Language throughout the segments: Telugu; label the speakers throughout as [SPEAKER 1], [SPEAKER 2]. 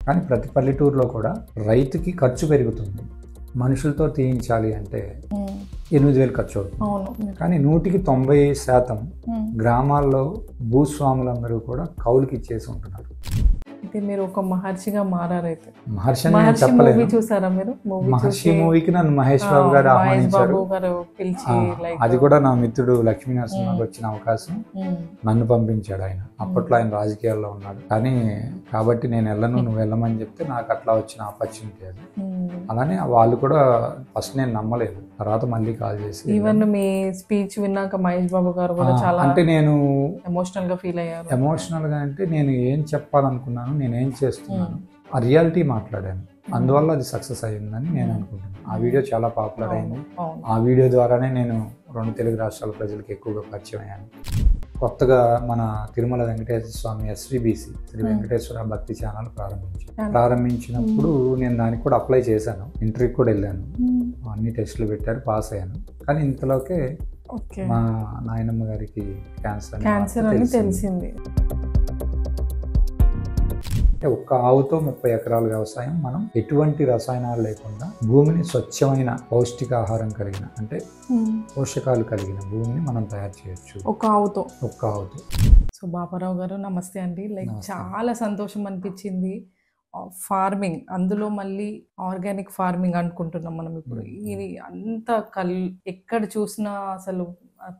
[SPEAKER 1] కానీ ప్రతి పల్లెటూరులో కూడా రైతుకి ఖర్చు పెరుగుతుంది. మనుషులతో తీయించాలి అంటే 8,000 ఖర్చు అవుతుంది. కానీ 190% గ్రామాల్లో భూస్వాములందరూ కూడా కౌలుకి ఇచ్చేసి ఉంటున్నారు.
[SPEAKER 2] అయితే మీరు ఒక మహర్షిగా మారారైతే.
[SPEAKER 1] మహర్షి చెప్పలేదు.
[SPEAKER 2] చూసారా మీరు?
[SPEAKER 1] మహర్షి మూవీకి నన్ను మహేష్ బాబు గారు ఆహ్వానించారు. అది కూడా నా మిత్రుడు లక్ష్మీ నరసింహకి వచ్చిన అవకాశం. నన్ను పంపించాడు ఆయన. అప్పట్లో ఆయన రాజకీయాల్లో ఉన్నాడు. కానీ కాబట్టి నేను వెళ్ళను, నువ్వు వెళ్ళమని చెప్తే నాకు అట్లా వచ్చిన ఆపర్చునిటీ అది. అలానే వాళ్ళు కూడా ఫస్ట్ నేను నమ్మలేదు, తర్వాత మళ్ళీ కాల్ చేసి.
[SPEAKER 2] ఈవెన్ మీ స్పీచ్ విన్నాక మహేష్ బాబు గారు కూడా చాలా
[SPEAKER 1] అంటే నేను
[SPEAKER 2] ఎమోషనల్ గా ఫీల్ అయ్యారు.
[SPEAKER 1] ఎమోషనల్ గా అంటే నేను ఏం చెప్పాలనుకున్నాను, నేనేం చేస్తున్నాను, ఆ రియాలిటీ మాట్లాడాను. అందువల్ల అది సక్సెస్ అయ్యిందని నేను అనుకుంటున్నాను. ఆ వీడియో చాలా పాపులర్ అయింది. ఆ వీడియో ద్వారానే నేను 2 తెలుగు రాష్ట్రాల ప్రజలకు ఎక్కువగా పరిచయం అయ్యాను. కొత్తగా మన తిరుమల వెంకటేశ్వర స్వామి SVBC శ్రీ వెంకటేశ్వర భక్తి ఛానల్ ప్రారంభించినప్పుడు నేను దానికి కూడా అప్లై చేశాను. ఇంటర్వ్యూకి కూడా వెళ్ళాను. అన్ని టెస్టులు పెట్టారు, పాస్ అయ్యాను. కానీ ఇంతలోకే మా నాయనమ్మ గారికి క్యాన్సర్ అని తెలిసింది. ఒక్క ఆవుతో 30 ఎకరాల వ్యవసాయం, మనం ఎటువంటి రసాయనాలు లేకుండా భూమిని స్వచ్ఛమైన పౌష్టికాహారం కలిగిన, అంటే పోషకాలు కలిగిన భూమిని మనం తయారు చేయొచ్చు ఒక్క ఆవుతో.
[SPEAKER 2] సో బాపారావు గారు నమస్తే అండి. చాలా సంతోషం అనిపించింది. ఫార్మింగ్, అందులో మళ్ళీ ఆర్గానిక్ ఫార్మింగ్ అనుకుంటున్నాం మనం ఇప్పుడు. ఇది అంత ఎక్కడ చూసినా అసలు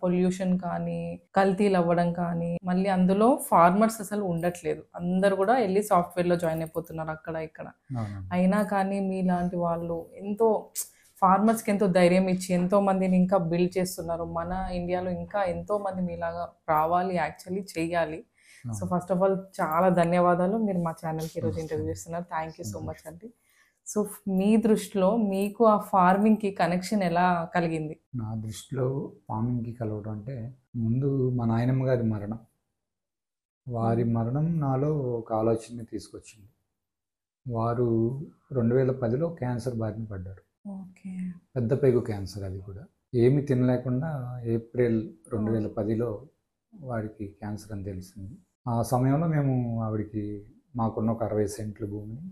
[SPEAKER 2] పొల్యూషన్ కానీ, కల్తీలు అవ్వడం కానీ, మళ్ళీ అందులో ఫార్మర్స్ అసలు ఉండట్లేదు. అందరు కూడా వెళ్ళి సాఫ్ట్వేర్లో జాయిన్ అయిపోతున్నారు అక్కడ ఇక్కడ. అయినా కానీ మీలాంటి వాళ్ళు ఎంతో ఫార్మర్స్కి ఎంతో ధైర్యం ఇచ్చి ఎంతో మందిని ఇంకా బిల్డ్ చేస్తున్నారు. మన ఇండియాలో ఇంకా ఎంతో మంది మీలాగా రావాలి, యాక్చువల్లీ చెయ్యాలి. సో ఫస్ట్ ఆఫ్ ఆల్ చాలా ధన్యవాదాలు, మీరు మా ఛానల్కి ఈరోజు ఇంటర్వ్యూ చేస్తున్నారు. థ్యాంక్ యూ సో మచ్ అండి. సో మీ దృష్టిలో మీకు ఆ ఫార్మింగ్కి కనెక్షన్ ఎలా కలిగింది?
[SPEAKER 1] నా దృష్టిలో ఫార్మింగ్కి కలవడం అంటే ముందు మా నాయనమ్మ గారి మరణం. వారి మరణం నాలో ఒక ఆలోచనని తీసుకొచ్చింది. వారు 2010లో క్యాన్సర్ బారిన పడ్డారు. పెద్ద పేగు క్యాన్సర్. అది కూడా ఏమి తినలేకుండా ఏప్రిల్ 2010లో వారికి క్యాన్సర్ అని తెలిసింది. ఆ సమయంలో మేము ఆవిడికి మాకున్న ఒక 60 సెంట్ల భూమిని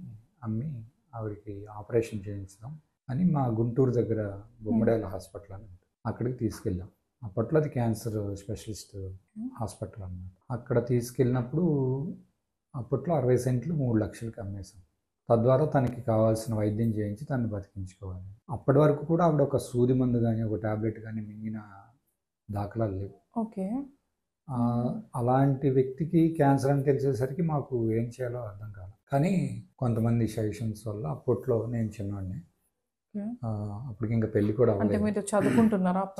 [SPEAKER 1] అమ్మి ఆవిడకి ఆపరేషన్ చేయించడం అని మా గుంటూరు దగ్గర బొమ్మడేల హాస్పిటల్ అని అక్కడికి తీసుకెళ్ళాం. అప్పట్లో అది క్యాన్సర్ స్పెషలిస్ట్ హాస్పిటల్ అన్నమాట. అక్కడ తీసుకెళ్ళినప్పుడు అప్పట్లో 60 సెంట్లు 3 లక్షలకి అమ్మేశాం. తద్వారా తనకి కావాల్సిన వైద్యం చేయించి తనని బతికించుకోవాలి. అప్పటి వరకు కూడా ఆవిడ ఒక సూది మందు కానీ ఒక టాబ్లెట్ కానీ మింగిన దాఖలాలు లేవు. అలాంటి వ్యక్తికి క్యాన్సర్ అని తెలిసేసరికి మాకు ఏం చేయాలో అర్థం కాదు. కానీ కొంతమంది సజెషన్స్ వల్ల అప్పట్లో నేను చిన్నవాడిని, అప్పటికి ఇంకా పెళ్లి కూడా అవ్వలేదు.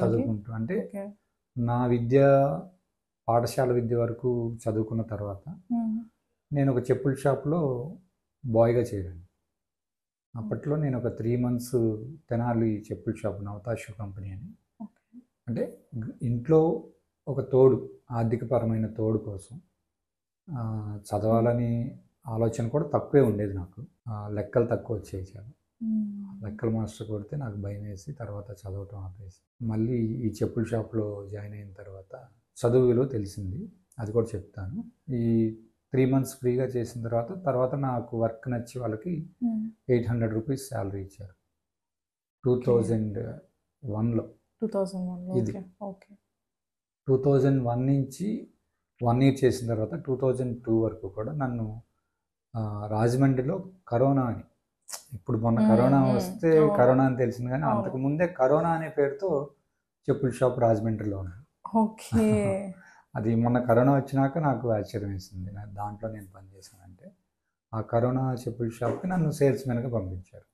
[SPEAKER 1] చదువుకుంటూ అంటే నా పాఠశాల విద్య వరకు చదువుకున్న తర్వాత నేను ఒక చెప్పుల షాప్లో బాయ్గా చేరాను. అప్పట్లో నేను ఒక 3 months తెనాలి చెప్పుల షాప్, నవతా షూ కంపెనీ అని. అంటే ఇంట్లో ఒక తోడు, ఆర్థికపరమైన తోడు కోసం చదవాలని ఆలోచన కూడా తక్కువే ఉండేది నాకు. లెక్కలు తక్కువ వచ్చేవి చాలా. లెక్కల మాస్టర్ కొడితే నాకు భయం వేసి తర్వాత చదవటం ఆపేసి మళ్ళీ ఈ చెప్పుల షాప్లో జాయిన్ అయిన తర్వాత చదువు విలువ తెలిసింది. అది కూడా చెప్తాను. ఈ 3 months ఫ్రీగా చేసిన తర్వాత నాకు వర్క్ నచ్చి వాళ్ళకి 800 రూపీస్ శాలరీ ఇచ్చారు 2001లో. ఇది 2001 నుంచి 1 year చేసిన తర్వాత 2002 వరకు కూడా నన్ను రాజమండ్రిలో కరోనా అని, ఇప్పుడు మొన్న కరోనా వస్తే కరోనా అని తెలిసింది, కానీ అంతకుముందే కరోనా అనే పేరుతో చెప్పుల షాప్ రాజమండ్రిలో ఉన్నాను. అది మొన్న కరోనా వచ్చినాక నాకు ఆశ్చర్యం వేసింది. దాంట్లో నేను పనిచేశానంటే ఆ కరోనా చెప్పుల షాప్కి నన్ను సేల్స్మెన్గా పంపించారు.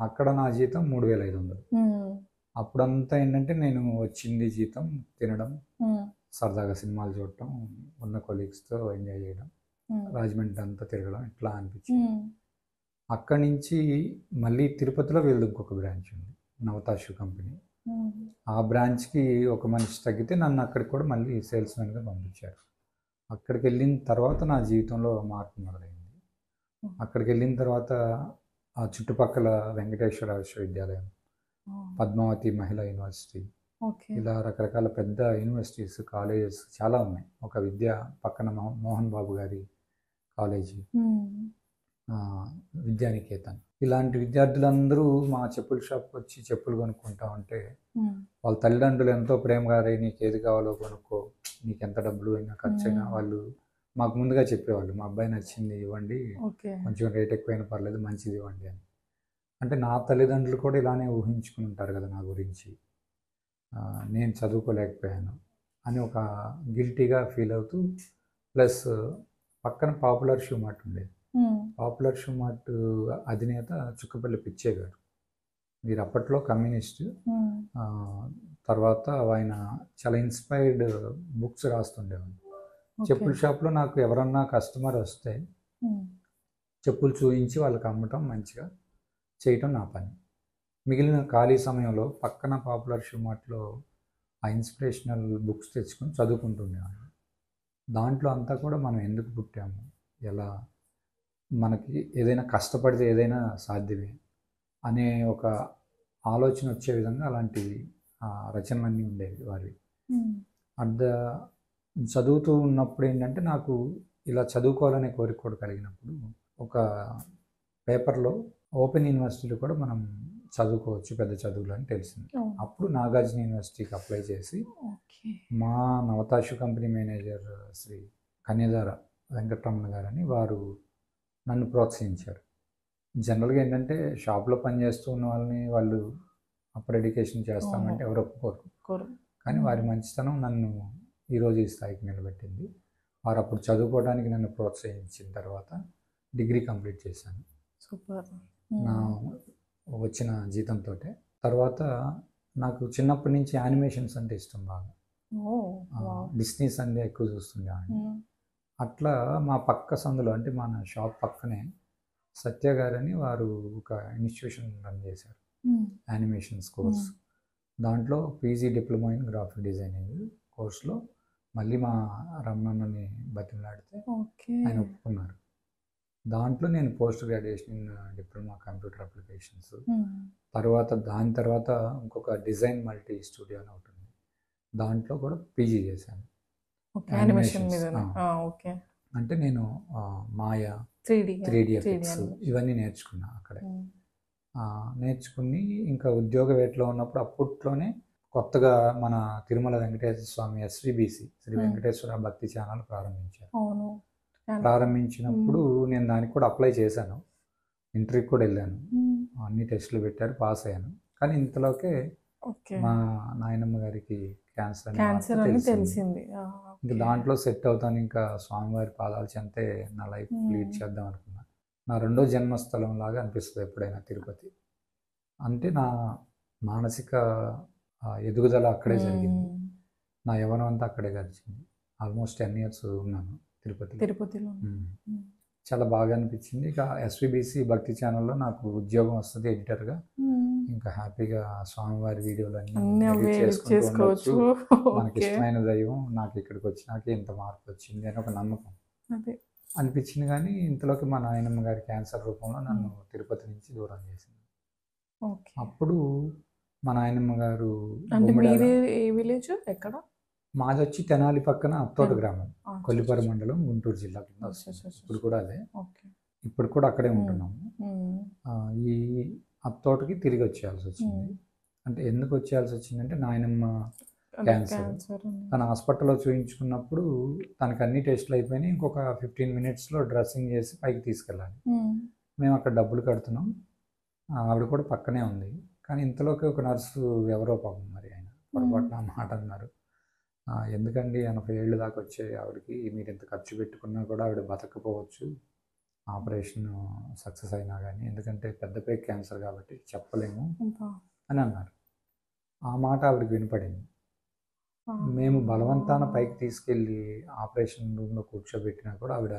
[SPEAKER 1] అక్కడ నా జీతం 3,500. అప్పుడంతా ఏంటంటే నేను వచ్చింది జీతం తినడం, సరదాగా సినిమాలు చూడటం, ఉన్న కొలీగ్స్తో ఎంజాయ్ చేయడం, రాజమండ్రి అంతా తిరగడం, ఇట్లా అనిపించింది. అక్కడి నుంచి మళ్ళీ తిరుపతిలో వీళ్ళది ఇంకొక బ్రాంచ్ ఉంది, నవతా షూ కంపెనీ. ఆ బ్రాంచ్కి ఒక మనిషి తగ్గితే నన్ను అక్కడికి కూడా మళ్ళీ సేల్స్మెన్గా పంపించారు. అక్కడికి వెళ్ళిన తర్వాత నా జీవితంలో మార్పు మొదలైంది. అక్కడికి వెళ్ళిన తర్వాత ఆ చుట్టుపక్కల వెంకటేశ్వర విశ్వవిద్యాలయం, పద్మావతి మహిళా యూనివర్సిటీ, ఇలా రకరకాల పెద్ద యూనివర్సిటీస్, కాలేజెస్ చాలా ఉన్నాయి. ఒక విద్య పక్కన మోహన్ బాబు గారి కాలేజీ, ఆ, విద్యానికేతన్. ఇలాంటి విద్యార్థులందరూ మా చెప్పుల షాప్కి వచ్చి చెప్పులు కొనుక్కుంటా ఉంటే వాళ్ళ తల్లిదండ్రులు ఎంతో ప్రేమగా రే నీకు ఏది కావాలో కొనుక్కో, నీకు ఎంత డబ్బులు అయినా ఖర్చు అయినా వాళ్ళు మాకు ముందుగా చెప్పేవాళ్ళు, మా అబ్బాయి నచ్చింది ఇవ్వండి, కొంచెం రేట్ ఎక్కువైనా పర్లేదు మంచిది ఇవ్వండి అని. అంటే నా తల్లిదండ్రులు కూడా ఇలానే ఊహించుకుని ఉంటారు కదా నా గురించి, నేను చదువుకోలేకపోయాను అని ఒక గిల్టీగా ఫీల్ అవుతూ, ప్లస్ పక్కన పాపులర్ షూ మార్ట్ ఉండేది. పాపులర్ షూ మార్ట్ అధినేత చుక్కపల్లి పిచ్చయ్య గారు. మీరు అప్పట్లో కమ్యూనిస్ట్, తర్వాత ఆయన చాలా ఇన్స్పైర్డ్ బుక్స్ రాస్తుండేవాడు. చెప్పుల షాప్లో నాకు ఎవరన్నా కస్టమర్ వస్తే చెప్పులు చూయించి వాళ్ళకి అమ్మటం, మంచిగా చేయటం నా పని. మిగిలిన ఖాళీ సమయంలో పక్కన పాపులర్ షూ మార్ట్లో ఆ ఇన్స్పిరేషనల్ బుక్స్ తెచ్చుకొని చదువుకుంటుండేవాడిని. దాంట్లో అంతా కూడా మనం ఎందుకు పుట్టాము, ఎలా మనకి ఏదైనా కష్టపడితే ఏదైనా సాధ్యమే అనే ఒక ఆలోచన వచ్చే విధంగా అలాంటి రచనలన్నీ ఉండేవి వారి. చదువుతూ ఉన్నప్పుడు ఏంటంటే నాకు ఇలా చదువుకోవాలనే కోరిక కూడా కలిగినప్పుడు ఒక పేపర్లో ఓపెన్ యూనివర్సిటీలో కూడా మనం చదువుకోవచ్చు పెద్ద చదువులు అని తెలిసింది. అప్పుడు నాగార్జున యూనివర్సిటీకి అప్లై చేసి మా నవతాషు కంపెనీ మేనేజర్ శ్రీ కన్యదార వెంకటరమణ గారని వారు నన్ను ప్రోత్సహించారు. జనరల్గా ఏంటంటే షాప్లో పనిచేస్తూ ఉన్న వాళ్ళని వాళ్ళు అప్పుడు ఎడ్యుకేషన్ చేస్తామంటే ఎవరు ఒప్పుకోరు. కానీ వారి మంచితనం నన్ను ఈరోజు ఈ స్థాయికి నిలబెట్టింది. వారు అప్పుడు చదువుకోవడానికి నన్ను ప్రోత్సహించిన తర్వాత డిగ్రీ కంప్లీట్ చేశాను. సూపర్. నా వచ్చిన జీతంతో. తర్వాత నాకు చిన్నప్పటి నుంచి యానిమేషన్స్ అంటే ఇష్టం బాగా. డిస్నీ సండే ఎక్కువ చూస్తుండేవాడిని. అట్లా మా పక్క సందులో అంటే మన షాప్ పక్కనే సత్య గారని వారు ఒక ఇన్స్టిట్యూషన్ రన్ చేశారు, యానిమేషన్స్ కోర్స్. దాంట్లో PG diploma in graphic designing కోర్సులో మళ్ళీ మా రమణని బతిమలాడితే ఆయన ఒప్పుకున్నారు. దాంట్లో నేను post graduation in diploma computer applications, తర్వాత దాని తర్వాత ఇంకొక డిజైన్ మల్టీ స్టూడియో అని ఒకటి ఉంది, దాంట్లో కూడా పీజీ చేశాను. అంటే నేను మాయా, 3D ఎఫెక్ట్స్ ఇవన్నీ నేర్చుకున్నా అక్కడే. నేర్చుకుని ఇంకా ఉద్యోగ వేటలో ఉన్నప్పుడు అప్పట్లోనే కొత్తగా మన తిరుమల వెంకటేశ్వర స్వామి SVBC శ్రీ వెంకటేశ్వర భక్తి ఛానల్ ప్రారంభించారు. ప్రారంభించినప్పుడు నేను దానికి కూడా అప్లై చేశాను, ఇంటర్వ్యూకి కూడా వెళ్ళాను, అన్ని టెస్టులు పెట్టారు, పాస్ అయ్యాను. కానీ ఇంతలోకే మా నాయనమ్మ గారికి క్యాన్సర్ అని తెలిసింది. ఇంకా దాంట్లో సెట్ అవుతాను, ఇంకా స్వామివారి పాదాలు చెంతే నా లైఫ్ లీడ్ చేద్దాం అనుకున్నా. నా రెండో జన్మస్థలం లాగా అనిపిస్తుంది ఎప్పుడైనా తిరుపతి. అంటే నా మానసిక ఎదుగుదల అక్కడే జరిగింది, నా యవ్వనం అంతా అక్కడే గడిచింది. ఆల్మోస్ట్ 10 years ఉన్నాను తిరుపతిలో. చాలా బాగా అనిపించింది. ఇక SVBC భక్తి ఛానల్లో నాకు ఉద్యోగం వస్తుంది ఎడిటర్గా. ఇంకా హ్యాపీగా స్వామివారి వీడియోలు అన్నీ చేసుకోవచ్చు, మనకి ఇష్టమైన దైవం, నాకు ఇక్కడికి వచ్చినాక ఇంత మార్పు వచ్చింది అని ఒక నమ్మకం అనిపించింది. కానీ ఇంతలోకి మా నాయనమ్మ గారి క్యాన్సర్ రూపంలో నన్ను తిరుపతి నుంచి దూరం చేసింది. అప్పుడు మా నాయనమ్మ గారు, మాది వచ్చి తెనాలి పక్కన అత్తోట గ్రామం, కొల్లిపర మండలం, గుంటూరు జిల్లా కింద వస్తుంది. ఇప్పుడు కూడా అదే, ఇప్పుడు కూడా అక్కడే ఉంటున్నాము. ఈ అత్తోటకి తిరిగి వచ్చేయాల్సి వచ్చింది. అంటే ఎందుకు వచ్చేయాల్సి వచ్చిందంటే నాయనమ్మ క్యాన్సర్, తన హాస్పిటల్లో చూపించుకున్నప్పుడు తనకు అన్ని టెస్టులు అయిపోయినాయి, ఇంకొక 15 minutesలో డ్రెస్సింగ్ చేసి పైకి తీసుకెళ్ళాలి. మేము అక్కడ డబ్బులు కడుతున్నాం, ఆవిడ కూడా పక్కనే ఉంది. కానీ ఇంతలోకి ఒక నర్సు ఎవరో పాపం మరి ఆయన పొరపాటున మాట అన్నారు, ఎందుకండి 80 ఏళ్ళు దాకా వచ్చే ఆవిడకి మీరు ఇంత ఖర్చు పెట్టుకున్నా కూడా ఆవిడ బతకపోవచ్చు, ఆపరేషన్ సక్సెస్ అయినా కానీ, ఎందుకంటే పెద్ద పేగు క్యాన్సర్ కాబట్టి చెప్పలేము అని అన్నారు. ఆ మాట ఆవిడకి వినపడింది. మేము బలవంతాన పైకి తీసుకెళ్ళి ఆపరేషన్ రూమ్లో కూర్చోబెట్టినా కూడా ఆవిడ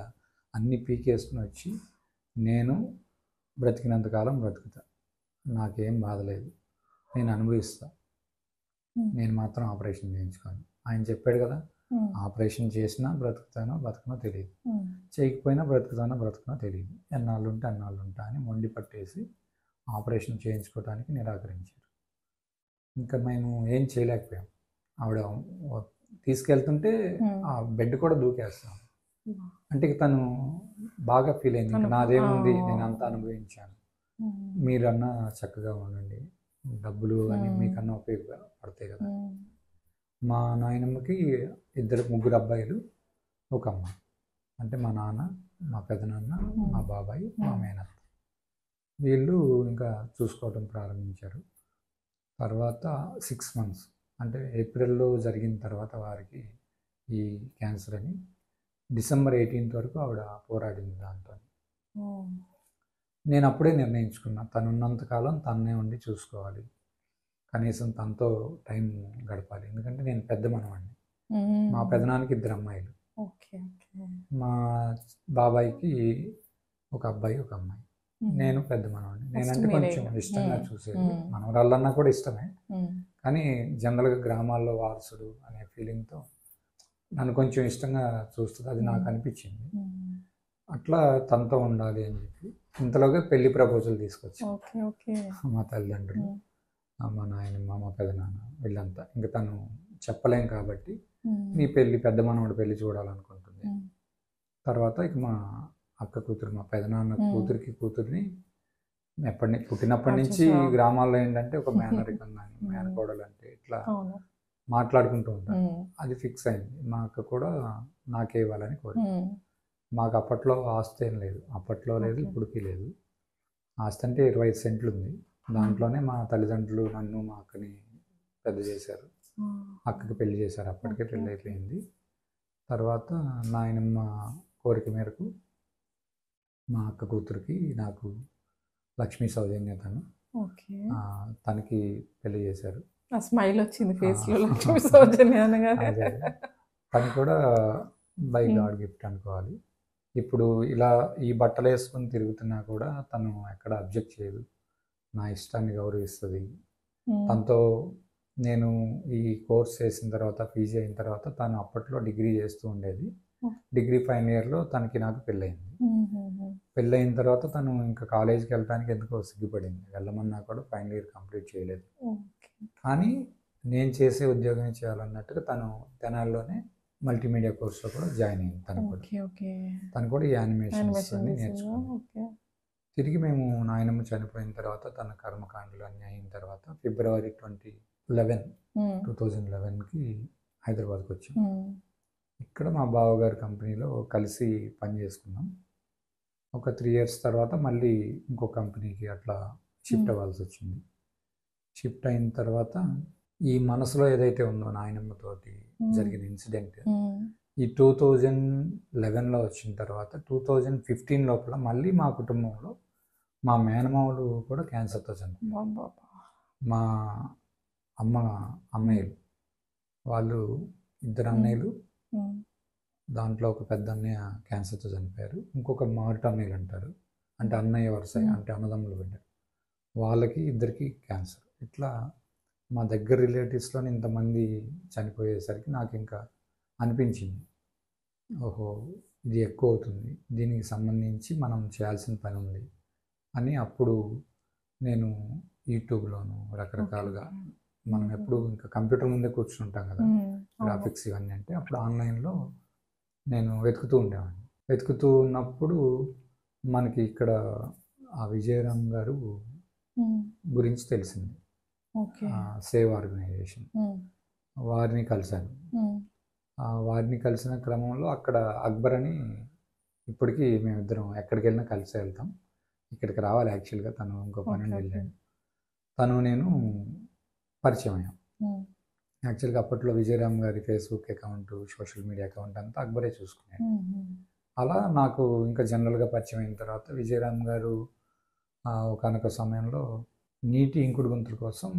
[SPEAKER 1] అన్ని పీకేసుకుని వచ్చి, నేను బ్రతికినంతకాలం బ్రతుకుతా, నాకేం బాధలేదు, నేను అనుభవిస్తా, నేను మాత్రం ఆపరేషన్ చేయించుకోను. ఆయన చెప్పాడు కదా, ఆపరేషన్ చేసినా బ్రతుకుతానో బతుకునో తెలియదు, చేయకపోయినా బ్రతుకునో తెలియదు, ఎన్నాళ్ళు ఉంటే అన్నాళ్ళు ఉంటా అని మొండి పట్టేసి ఆపరేషన్ చేయించుకోవడానికి నిరాకరించారు. ఇంకా మేము ఏం చేయలేకపోయాం. ఆవిడ తీసుకెళ్తుంటే ఆ బెడ్ కూడా దూకేస్తాం, అంటే ఇక తను బాగా ఫీల్ అయింది, ఇంకా నాదేముంది,
[SPEAKER 2] ఆ.
[SPEAKER 1] నేను అంతా అనుభవించాను, మీరన్నా చక్కగా ఉండండి, డబ్బులు అని మీకన్నా ఉపయోగపడతాయి కదా. మా నాయనమ్మకి ముగ్గురు అబ్బాయిలు, ఒక అమ్మ. అంటే మా నాన్న, మా పెదనాన్న, మా బాబాయ్, మా మేనత్త. వీళ్ళు ఇంకా చూసుకోవడం ప్రారంభించారు. తర్వాత 6 months అంటే ఏప్రిల్లో జరిగిన తర్వాత వారికి ఈ క్యాన్సర్ అని, December 18th వరకు ఆవిడ పోరాడింది దాంతో. నేను అప్పుడే నిర్ణయించుకున్నా, తనున్నంతకాలం తన్నే ఉండి చూసుకోవాలి, కనీసం తనతో టైం గడపాలి. ఎందుకంటే నేను పెద్ద మనవాడిని, మా పెదనాన్నకి 2 అమ్మాయిలు, మా బాబాయ్కి ఒక అబ్బాయి ఒక అమ్మాయి, నేను పెద్ద మనవాడిని. నేనంటే కొంచెం ఇష్టంగా చూసేది, మనవరాళ్ళన్నా కూడా ఇష్టమే, కానీ జనరల్గా గ్రామాల్లో వారసుడు అనే ఫీలింగ్తో నన్ను కొంచెం ఇష్టంగా చూస్తుంది, అది నాకు అనిపించింది. అట్లా తనతో ఉండాలి అని చెప్పి ఇంతలోగా పెళ్లి ప్రపోజల్ తీసుకొచ్చి మా తల్లిదండ్రులు, మా నాయనమ్మ, మా పెదనాన్న వీళ్ళంతా. ఇంకా తను చెప్పలేం కాబట్టి నీ పెళ్ళి, పెద్ద మనవడు పెళ్ళి చూడాలనుకుంటుంది. తర్వాత ఇక మా అక్క కూతురు, మా పెదనాన్న కూతురిని పుట్టినప్పటి నుంచి గ్రామాల్లో ఏంటంటే ఒక మేనరికం కానీ మేనకోడలు అంటే ఇట్లా మాట్లాడుకుంటూ ఉంటారు. అది ఫిక్స్ అయింది. మా అక్క కూడా నాకే ఇవ్వాలని కోరింది. మాకు అప్పట్లో ఆస్తి ఏం లేదు, అప్పట్లో లేదు, ఇప్పటికీ లేదు. ఆస్తి అంటే 25 సెంట్లు ఉంది, దాంట్లోనే మా తల్లిదండ్రులు నన్ను మా అక్కని పెద్ద చేశారు. అక్కకి పెళ్లి చేశారు, అప్పటికే పెళ్ళి అయిపోయింది. తర్వాత నాయనమ్మ కోరిక మేరకు మా అక్క కూతురికి నాకు లక్ష్మీ సౌజన్య తనకి పెళ్లి చేశారు.
[SPEAKER 2] స్మైల్ వచ్చింది ఫేస్లో లక్ష్మీ సౌజన్య అనగానే.
[SPEAKER 1] తను కూడా బై గాడ్ గిఫ్ట్ అనుకోవాలి. ఇప్పుడు ఇలా ఈ బట్టలు వేసుకొని తిరుగుతున్నా కూడా తను ఎక్కడ అబ్జెక్ట్ చేయదు, నా ఇష్టాన్ని గౌరవిస్తుంది. తనతో నేను ఈ కోర్స్ చేసిన తర్వాత, పీజీ అయిన తర్వాత, తను అప్పట్లో డిగ్రీ చేస్తూ ఉండేది. డిగ్రీ ఫైనల్ ఇయర్లో తనకి నాకు పెళ్ళయింది. పెళ్ళయిన తర్వాత తను ఇంకా కాలేజీకి వెళ్ళడానికి ఎందుకో సిగ్గుపడింది, వెళ్ళమన్నా కూడా ఫైనల్ ఇయర్ కంప్లీట్ చేయలేదు. కానీ నేను చేసే ఉద్యోగం చేయాలన్నట్టుగా తను తెనాలిలోనే మల్టీమీడియా కోర్సులో కూడా జాయిన్ అయింది. తను కూడా ఈ యానిమేషన్స్ అన్ని నేర్చుకుంది. తిరిగి మేము నాయనమ్మ చనిపోయిన తర్వాత తన కర్మకాండలు అన్నీ అయిన తర్వాత February 2011కి హైదరాబాద్కి వచ్చాం. ఇక్కడ మా బావగారి కంపెనీలో కలిసి పని చేసుకున్నాం. ఒక 3 years తర్వాత మళ్ళీ ఇంకో కంపెనీకి అట్లా షిఫ్ట్ అవ్వాల్సి వచ్చింది. షిఫ్ట్ అయిన తర్వాత ఈ మనసులో ఏదైతే ఉందో నాయనమ్మతోటి జరిగిన ఇన్సిడెంట్ ఈ 2011లో వచ్చిన తర్వాత 2015 లోపల మళ్ళీ మా కుటుంబంలో మా మేనమామలు కూడా క్యాన్సర్తో చనిపోయారు. మా అన్నయ్యలు వాళ్ళు 2 అన్నయ్యలు, దాంట్లో ఒక పెద్ద అన్నయ్య క్యాన్సర్తో చనిపోయారు. ఇంకొక మారుట అన్నయ్యలు అంటారు, అంటే అన్నయ్య వరుస, అంటే అన్నదమ్ములు బిడ్డ, వాళ్ళకి 2కి క్యాన్సర్. ఇట్లా మా దగ్గర రిలేటివ్స్లోనే ఇంతమంది చనిపోయేసరికి నాకు ఇంకా అనిపించింది, ఓహో ఇది ఎక్కువ అవుతుంది, దీనికి సంబంధించి మనం చేయాల్సిన పని ఉంది అని. అప్పుడు నేను యూట్యూబ్లోను రకరకాలుగా, మనం ఎప్పుడు ఇంకా కంప్యూటర్ ముందే కూర్చుంటాం కదా, గ్రాఫిక్స్ ఇవన్నీ, అంటే అప్పుడు ఆన్లైన్లో నేను వెతుకుతూ ఉండేవాడిని. వెతుకుతూ ఉన్నప్పుడు మనకి ఇక్కడ ఆ విజయరామ్ గారు గురించి తెలిసింది, సేవ్ ఆర్గనైజేషన్, వారిని కలిశాను. వారిని కలిసిన క్రమంలో అక్కడ అక్బర్ అని, ఇప్పటికీ మేమిద్దరం ఎక్కడికి వెళ్ళినా కలిసి వెళ్తాం, ఇక్కడికి రావాలి యాక్చువల్గా, తను ఇంకో పని వెళ్ళాడు, తను నేను పరిచయం అయ్యాం. యాక్చువల్గా అప్పట్లో విజయరామ్ గారి Facebook account, social media account అంతా అక్బరే చూసుకున్నాడు. అలా నాకు ఇంకా జనరల్గా పరిచయం అయిన తర్వాత విజయరామ్ గారు ఒకనొక సమయంలో నీటి ఇంకుడు గుంతల కోసం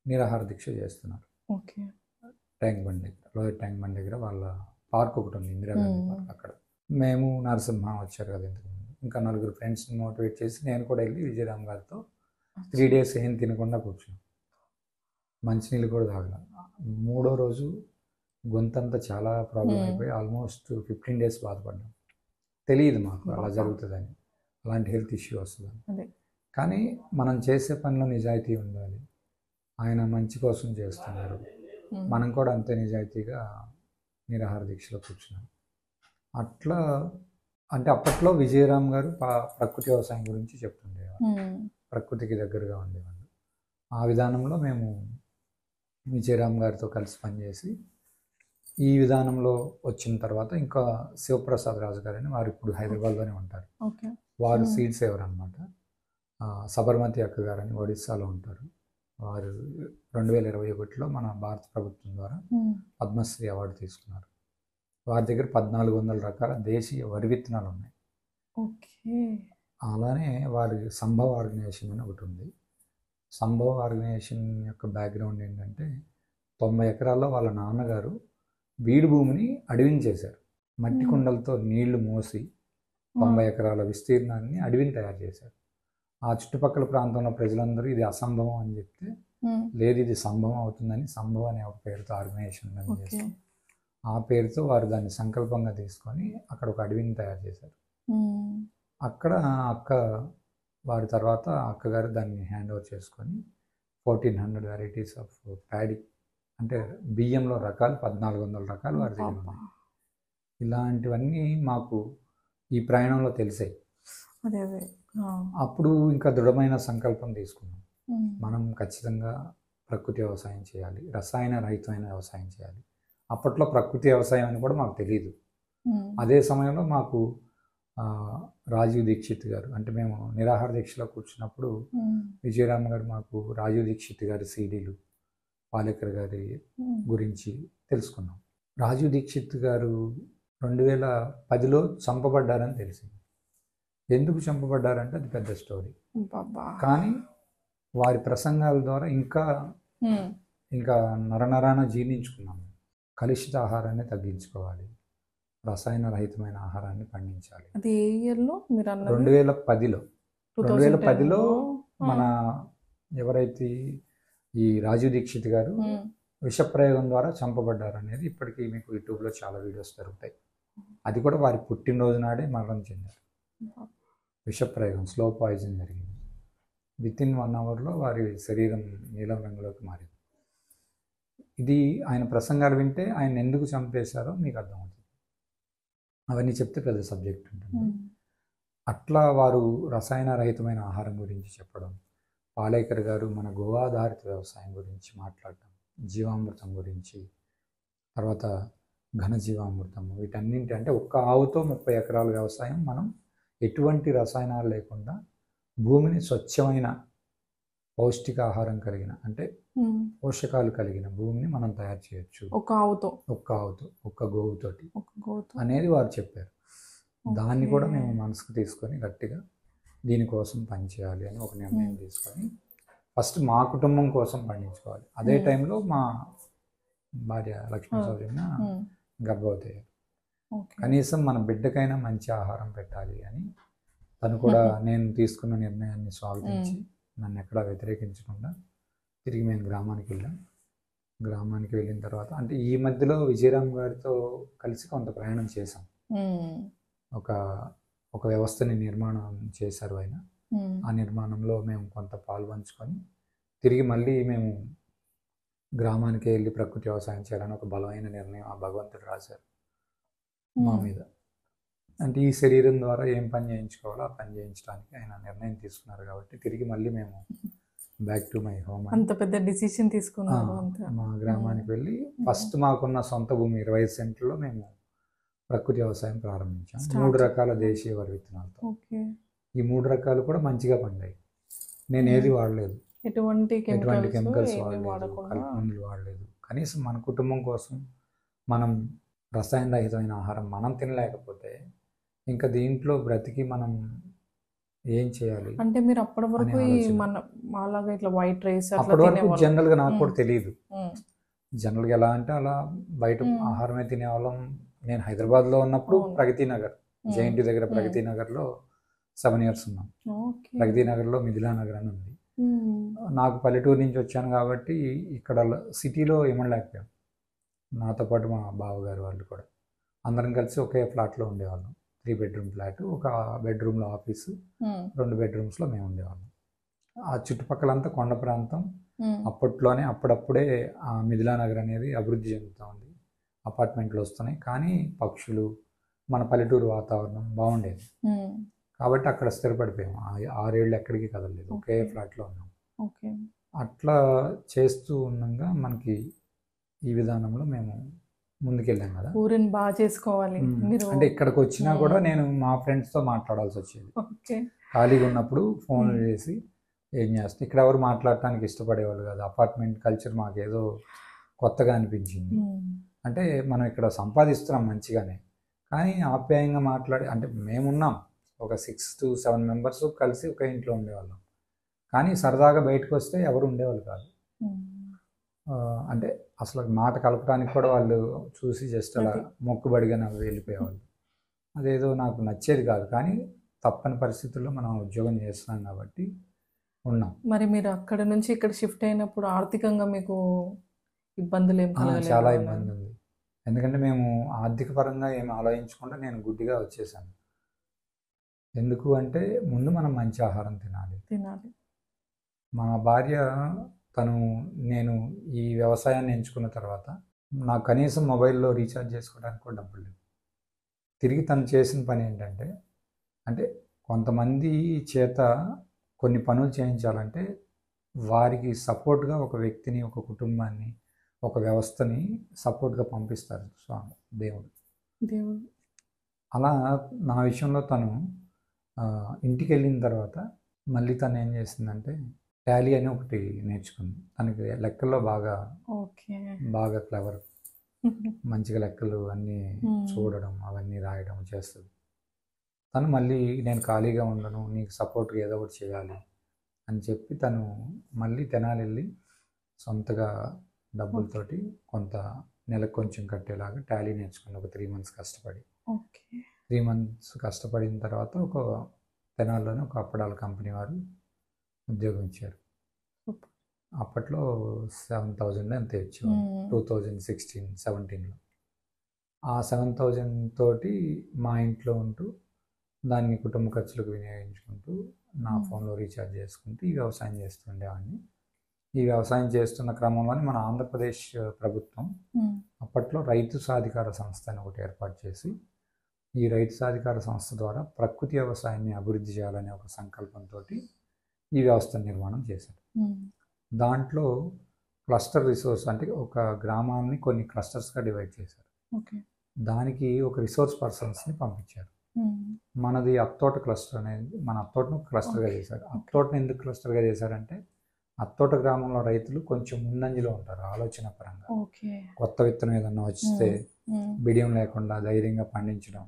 [SPEAKER 1] నిరాహార దీక్ష చేస్తున్నారు. ట్యాంక్ బండ్ దగ్గర, లోయర్ ట్యాంక్ బండ్ దగ్గర వాళ్ళ పార్క్ ఒకటి ఉంది, ఇందిరాగాంధీ పార్క్. అక్కడ మేము నరసింహ వచ్చారు కదా ఇంతకుముందు, ఇంకా 4 ఫ్రెండ్స్ని మోటివేట్ చేసి నేను కూడా వెళ్ళి విజయరామ్ గారితో 3 days ఏం తినకుండా కూర్చున్నాం, మంచినీళ్ళు కూడా తాగల. 3వ రోజు గొంతంతా చాలా ప్రాబ్లం అయిపోయి ఆల్మోస్ట్ 15 days బాధపడ్డాం. తెలియదు మాకు అలా జరుగుతుందని, అలాంటి హెల్త్ ఇష్యూ వస్తుందని. కానీ మనం చేసే పనిలో నిజాయితీ ఉండాలి, ఆయన మంచి కోసం చేస్తున్నారు, మనం కూడా అంతే నిజాయితీగా నిరాహార దీక్షలో కూర్చున్నాను. అట్లా అంటే అప్పట్లో విజయరామ్ గారు ప్రకృతి వ్యవసాయం గురించి చెప్తుండేవారు, ప్రకృతికి దగ్గరగా ఉండేవాళ్ళు. ఆ విధానంలో మేము విజయరామ్ గారితో కలిసి పనిచేసి ఈ విధానంలో వచ్చిన తర్వాత ఇంకా శివప్రసాద్ రాజు గారని వారు ఇప్పుడు హైదరాబాద్లోనే ఉంటారు. వారు సీడ్ సేవర్ అనమాట. సబర్మతి అక్క గారని ఒడిస్సాలో ఉంటారు. వారు 2021లో మన భారత ప్రభుత్వం ద్వారా పద్మశ్రీ అవార్డు తీసుకున్నారు. వారి దగ్గర 1400 రకాల దేశీయ వరి విత్తనాలు ఉన్నాయి. అలానే వారి సంభవ్ ఆర్గనైజేషన్ అని ఒకటి ఉంది. సంభవ్ ఆర్గనైజేషన్ యొక్క బ్యాక్గ్రౌండ్ ఏంటంటే 90 ఎకరాల్లో వాళ్ళ నాన్నగారు బీడు భూమిని అడవిని చేశారు. మట్టి కుండలతో నీళ్లు మోసి 90 ఎకరాల విస్తీర్ణాన్ని అడవిని తయారు చేశారు. ఆ చుట్టుపక్కల ప్రాంతంలో ప్రజలందరూ ఇది అసంభవం అని చెప్తే, లేదు ఇది సంభవం అవుతుందని సంభవం అనే ఒక పేరుతో ఆర్గనైజేషన్ చేశారు. ఆ పేరుతో వారు దాన్ని సంకల్పంగా తీసుకొని అక్కడ ఒక అడవిని తయారు చేశారు. అక్కడ అక్క వారి తర్వాత అక్కగారు దాన్ని హ్యాండ్ ఓవర్ చేసుకొని 1400 వెరైటీస్ ఆఫ్ ప్యాడీ అంటే బియ్యంలో రకాలు 1400 రకాలు వారి దగ్గర ఉన్నాయి. ఇలాంటివన్నీ మాకు ఈ ప్రయాణంలో తెలిసాయి. అప్పుడు ఇంకా దృఢమైన సంకల్పం తీసుకున్నాం, మనం ఖచ్చితంగా ప్రకృతి వ్యవసాయం చేయాలి, రసాయన రహితమైన వ్యవసాయం చేయాలి. అప్పట్లో ప్రకృతి వ్యవసాయం అని కూడా మాకు తెలియదు. అదే సమయంలో మాకు రాజీవ్ దీక్షిత్ గారు, అంటే మేము నిరాహార దీక్షలో కూర్చున్నప్పుడు విజయరామ్ గారు మాకు రాజీవ్ దీక్షిత్ గారి సీడీలు, పాలేకర్ గారి గురించి తెలుసుకున్నాం. రాజీవ్ దీక్షిత్ గారు 2010లో చంపబడ్డారని తెలిసింది. ఎందుకు చంపబడ్డారంటే అది పెద్ద స్టోరీ. కానీ వారి ప్రసంగాల ద్వారా ఇంకా నరనరాన జీర్ణించుకున్నాము. కలుషిత ఆహారాన్ని తగ్గించుకోవాలి, రసాయన రహితమైన ఆహారాన్ని పండించాలి.
[SPEAKER 2] అది ఏ ఇయర్లో మీరు అన్నారు?
[SPEAKER 1] 2010లో మన ఎవరైతే ఈ రాజీవ్ దీక్షిత్ గారు విషప్రయోగం ద్వారా చంపబడ్డారు అనేది ఇప్పటికీ మీకు యూట్యూబ్లో చాలా వీడియోస్ దొరుకుతాయి. అది కూడా వారి పుట్టినరోజు నాడే మరణం చెందారు. విషప్రయోగం, స్లో పాయిజన్ జరిగింది. వితిన్ 1 అవర్లో వారి శరీరం నీలం రంగులోకి మారింది. ఇది ఆయన ప్రసంగాలు వింటే ఆయన ఎందుకు చంపేశారో మీకు అర్థమవుతుంది. అవన్నీ చెప్తే పెద్ద సబ్జెక్ట్ ఉంటుంది. అట్లా వారు రసాయన రహితమైన ఆహారం గురించి చెప్పడం, పాలేకర్ గారు మన గోవాధారిత వ్యవసాయం గురించి మాట్లాడటం, జీవామృతం గురించి, తర్వాత ఘనజీవామృతం, వీటన్నింటి అంటే ఒక్క ఆవుతో 30 ఎకరాల వ్యవసాయం మనం ఎటువంటి రసాయనాలు లేకుండా భూమిని స్వచ్ఛమైన పౌష్టికాహారం కలిగిన అంటే పోషకాలు కలిగిన భూమిని మనం తయారు చేయొచ్చు ఒక్క గోవుతోటి అనేది వారు చెప్పారు. దాన్ని కూడా మేము మనసుకు తీసుకొని గట్టిగా దీనికోసం పనిచేయాలి అని ఒక నిర్ణయం తీసుకొని ఫస్ట్ మా కుటుంబం కోసం పండించుకోవాలి. అదే టైంలో మా భార్య లక్ష్మీ సౌజన్య గర్భవతి అయ్యారు. కనీసం మన బిడ్డకైనా మంచి ఆహారం పెట్టాలి అని తను కూడా నేను తీసుకున్న నిర్ణయాన్ని స్వాగతించి నన్ను ఎక్కడా వ్యతిరేకించకుండా తిరిగి మేము గ్రామానికి వెళ్ళాం. గ్రామానికి వెళ్ళిన తర్వాత అంటే ఈ మధ్యలో విజయరామ్ గారితో కలిసి కొంత ప్రయాణం చేశాం. ఒక వ్యవస్థని నిర్మాణం చేశారు ఆయన. ఆ నిర్మాణంలో మేము కొంత పాలు పంచుకొని తిరిగి మళ్ళీ మేము గ్రామానికి వెళ్ళి ప్రకృతి వ్యవసాయం చేయాలని ఒక బలమైన నిర్ణయం ఆ భగవంతుడు రాశారు మా మీద. అంటే ఈ శరీరం ద్వారా ఏం పని చేయించుకోవాలో ఆ పని చేయించడానికి ఆయన నిర్ణయం తీసుకున్నారు. కాబట్టి తిరిగి మళ్ళీ మేము బ్యాక్ టు మై హోమ్.
[SPEAKER 2] అంత పెద్ద డిసిషన్ తీసుకున్నారు.
[SPEAKER 1] మా గ్రామానికి వెళ్ళి ఫస్ట్ మాకున్న సొంత భూమి 25 సెంట్లలో మేము ప్రకృతి వ్యవసాయం ప్రారంభించాం. 3 రకాల దేశీయ వరి విత్తనాలతో. ఈ 3 రకాలు కూడా మంచిగా పండాయి. నేను ఏది వాడలేదు, ఎటువంటి కెమికల్స్ వాడలేదు, కలుపు మందులు వాడలేదు. కనీసం మన కుటుంబం కోసం మనం రసాయన రహితమైన ఆహారం మనం తినలేకపోతే ఇంకా దీంట్లో బ్రతికి మనం ఏం చేయాలి
[SPEAKER 2] అంటే మీరు అప్పటి వరకు అలాగా ఇట్లా వైట్ రైస్
[SPEAKER 1] అప్పటి వరకు జనరల్గా నాకు కూడా తెలియదు. జనరల్గా ఎలా అంటే అలా బయట ఆహారమే తినేవాళ్ళం. నేను హైదరాబాద్లో ఉన్నప్పుడు ప్రగతి నగర్, జేఎన్టీ దగ్గర ప్రగతి నగర్లో 7 years ఉన్నాం. ప్రగతి నగర్లో మిథిలా నగర్ అని ఉంది. నాకు పల్లెటూరు నుంచి వచ్చాను కాబట్టి ఇక్కడ సిటీలో ఏమనలేకపోయాం. నాతో పాటు మా బావగారు వాళ్ళు కూడా అందరం కలిసి ఒకే ఫ్లాట్లో ఉండేవాళ్ళం. 3 bedroom ఫ్లాట్, ఒక బెడ్రూమ్లో ఆఫీసు, 2 bedrooms-లో మేము ఉండేవాళ్ళం. ఆ చుట్టుపక్కలంతా కొండ ప్రాంతం. అప్పట్లోనే అప్పుడప్పుడే ఆ మిథిలా నగర్ అనేది అభివృద్ధి చెందుతూ ఉంది. అపార్ట్మెంట్లు వస్తున్నాయి, కానీ పక్షులు, మన పల్లెటూరు వాతావరణం బాగుండేది. కాబట్టి అక్కడ స్థిరపడిపోయాం. 6 ఏళ్ళు ఎక్కడికి కదలలేదు, ఒకే ఫ్లాట్లో ఉన్నాం.
[SPEAKER 2] ఓకే.
[SPEAKER 1] అట్లా చేస్తూ ఉండగా మనకి ఈ విధానంలో మేము ముందుకెళ్ళాం కదా.
[SPEAKER 2] ఊరిని బాగా చేసుకోవాలి మీరు.
[SPEAKER 1] అంటే ఇక్కడికి వచ్చినా కూడా నేను మా ఫ్రెండ్స్తో మాట్లాడాల్సి వచ్చేది.
[SPEAKER 2] ఓకే.
[SPEAKER 1] ఖాళీగా ఉన్నప్పుడు ఫోన్లు చేసి ఏం చేస్తే, ఇక్కడ ఎవరు మాట్లాడటానికి ఇష్టపడేవాళ్ళు కాదు. అపార్ట్మెంట్ కల్చర్ మాకేదో కొత్తగా అనిపించింది. అంటే మనం ఇక్కడ సంపాదిస్తున్నాం మంచిగానే, కానీ ఆప్యాయంగా మాట్లాడి, అంటే మేమున్నాం ఒక 6 to 7 మెంబర్స్ కలిసి ఒక ఇంట్లో ఉండేవాళ్ళం, కానీ సరదాగా బయటకు వస్తే ఎవరు ఉండేవాళ్ళు కాదు. అంటే అసలు మాట కలపడానికి కూడా వాళ్ళు చూసి జస్ట్ అలా మొక్కుబడిగా నాకు వెళ్ళిపోయేవాళ్ళు. అదేదో నాకు నచ్చేది కాదు, కానీ తప్పని పరిస్థితుల్లో మనం ఉద్యోగం చేస్తున్నాం కాబట్టి ఉన్నాం.
[SPEAKER 2] మరి మీరు అక్కడ నుంచి ఇక్కడ షిఫ్ట్ అయినప్పుడు ఆర్థికంగా మీకు ఇబ్బందులు ఏం కలగలేదు?
[SPEAKER 1] చాలా ఇబ్బంది ఉంది, ఎందుకంటే మేము ఆర్థిక పరంగా ఏం ఆలోచించకుండా నేను గుడ్డిగా వచ్చేసాను. ఎందుకు అంటే ముందు మనం మంచి ఆహారం తినాలి. మా భార్య నేను ఈ వ్యవసాయాన్ని ఎంచుకున్న తర్వాత నాకు కనీసం మొబైల్లో రీఛార్జ్ చేసుకోవడానికి కూడా డబ్బులు లేవు. తిరిగి తను చేసిన పని ఏంటంటే, అంటే కొంతమంది చేత కొన్ని పనులు చేయించాలంటే వారికి సపోర్ట్గా ఒక వ్యక్తిని, ఒక కుటుంబాన్ని, ఒక వ్యవస్థని సపోర్ట్గా పంపిస్తారు స్వామి, దేవుడు. అలా నా విషయంలో తను ఇంటికి వెళ్ళిన తర్వాత మళ్ళీ తను ఏం చేసిందంటే టాలీ అని ఒకటి నేర్చుకుంది. తనకి లెక్కల్లో బాగా క్లవర్, మంచిగా లెక్కలు అన్నీ చూడడం, అవన్నీ రాయడం చేస్తుంది. తను మళ్ళీ నేను ఖాళీగా ఉండను, నీకు సపోర్ట్గా ఏదో ఒకటి చేయాలి అని చెప్పి తను మళ్ళీ తెనాలి వెళ్ళి సొంతగా డబ్బులతోటి కొంత నెలకు కొంచెం కట్టేలాగా టాలీ నేర్చుకుని ఒక 3 months కష్టపడి, 3 months కష్టపడిన తర్వాత ఒక తెనాలిలోనే ఒక అప్పడాల కంపెనీ వారు ఉద్యోగం ఇచ్చారు. అప్పట్లో 7,000 అంతే ఇచ్చేవారు, 2016-17లో. ఆ 7,000 తోటి మా ఇంట్లో ఉంటూ దాన్ని కుటుంబ ఖర్చులకు వినియోగించుకుంటూ నా ఫోన్లో రీఛార్జ్ చేసుకుంటూ ఈ వ్యవసాయం చేస్తుండేవాడిని. ఈ వ్యవసాయం చేస్తున్న క్రమంలోనే మన ఆంధ్రప్రదేశ్ ప్రభుత్వం అప్పట్లో రైతు సాధికార సంస్థ అని ఒకటి ఏర్పాటు చేసి, ఈ రైతు సాధికార సంస్థ ద్వారా ప్రకృతి వ్యవసాయాన్ని అభివృద్ధి చేయాలనే ఒక సంకల్పంతో ఈ వ్యవస్థ నిర్మాణం చేశారు. దాంట్లో క్లస్టర్ రిసోర్స్, అంటే ఒక గ్రామాన్ని కొన్ని క్లస్టర్స్గా డివైడ్ చేశారు. దానికి ఒక రిసోర్స్ పర్సన్స్ని పంపించారు. మనది అత్తోట క్లస్టర్ అనేది, మన అత్తోటను క్లస్టర్గా చేశారు. అత్తోటను ఎందుకు క్లస్టర్గా చేశారంటే, అత్తోట గ్రామంలో రైతులు కొంచెం ముందంజలో ఉంటారు ఆలోచన పరంగా. కొత్త విత్తనం ఏదన్నా వస్తే బిడియం లేకుండా ధైర్యంగా పండించడం,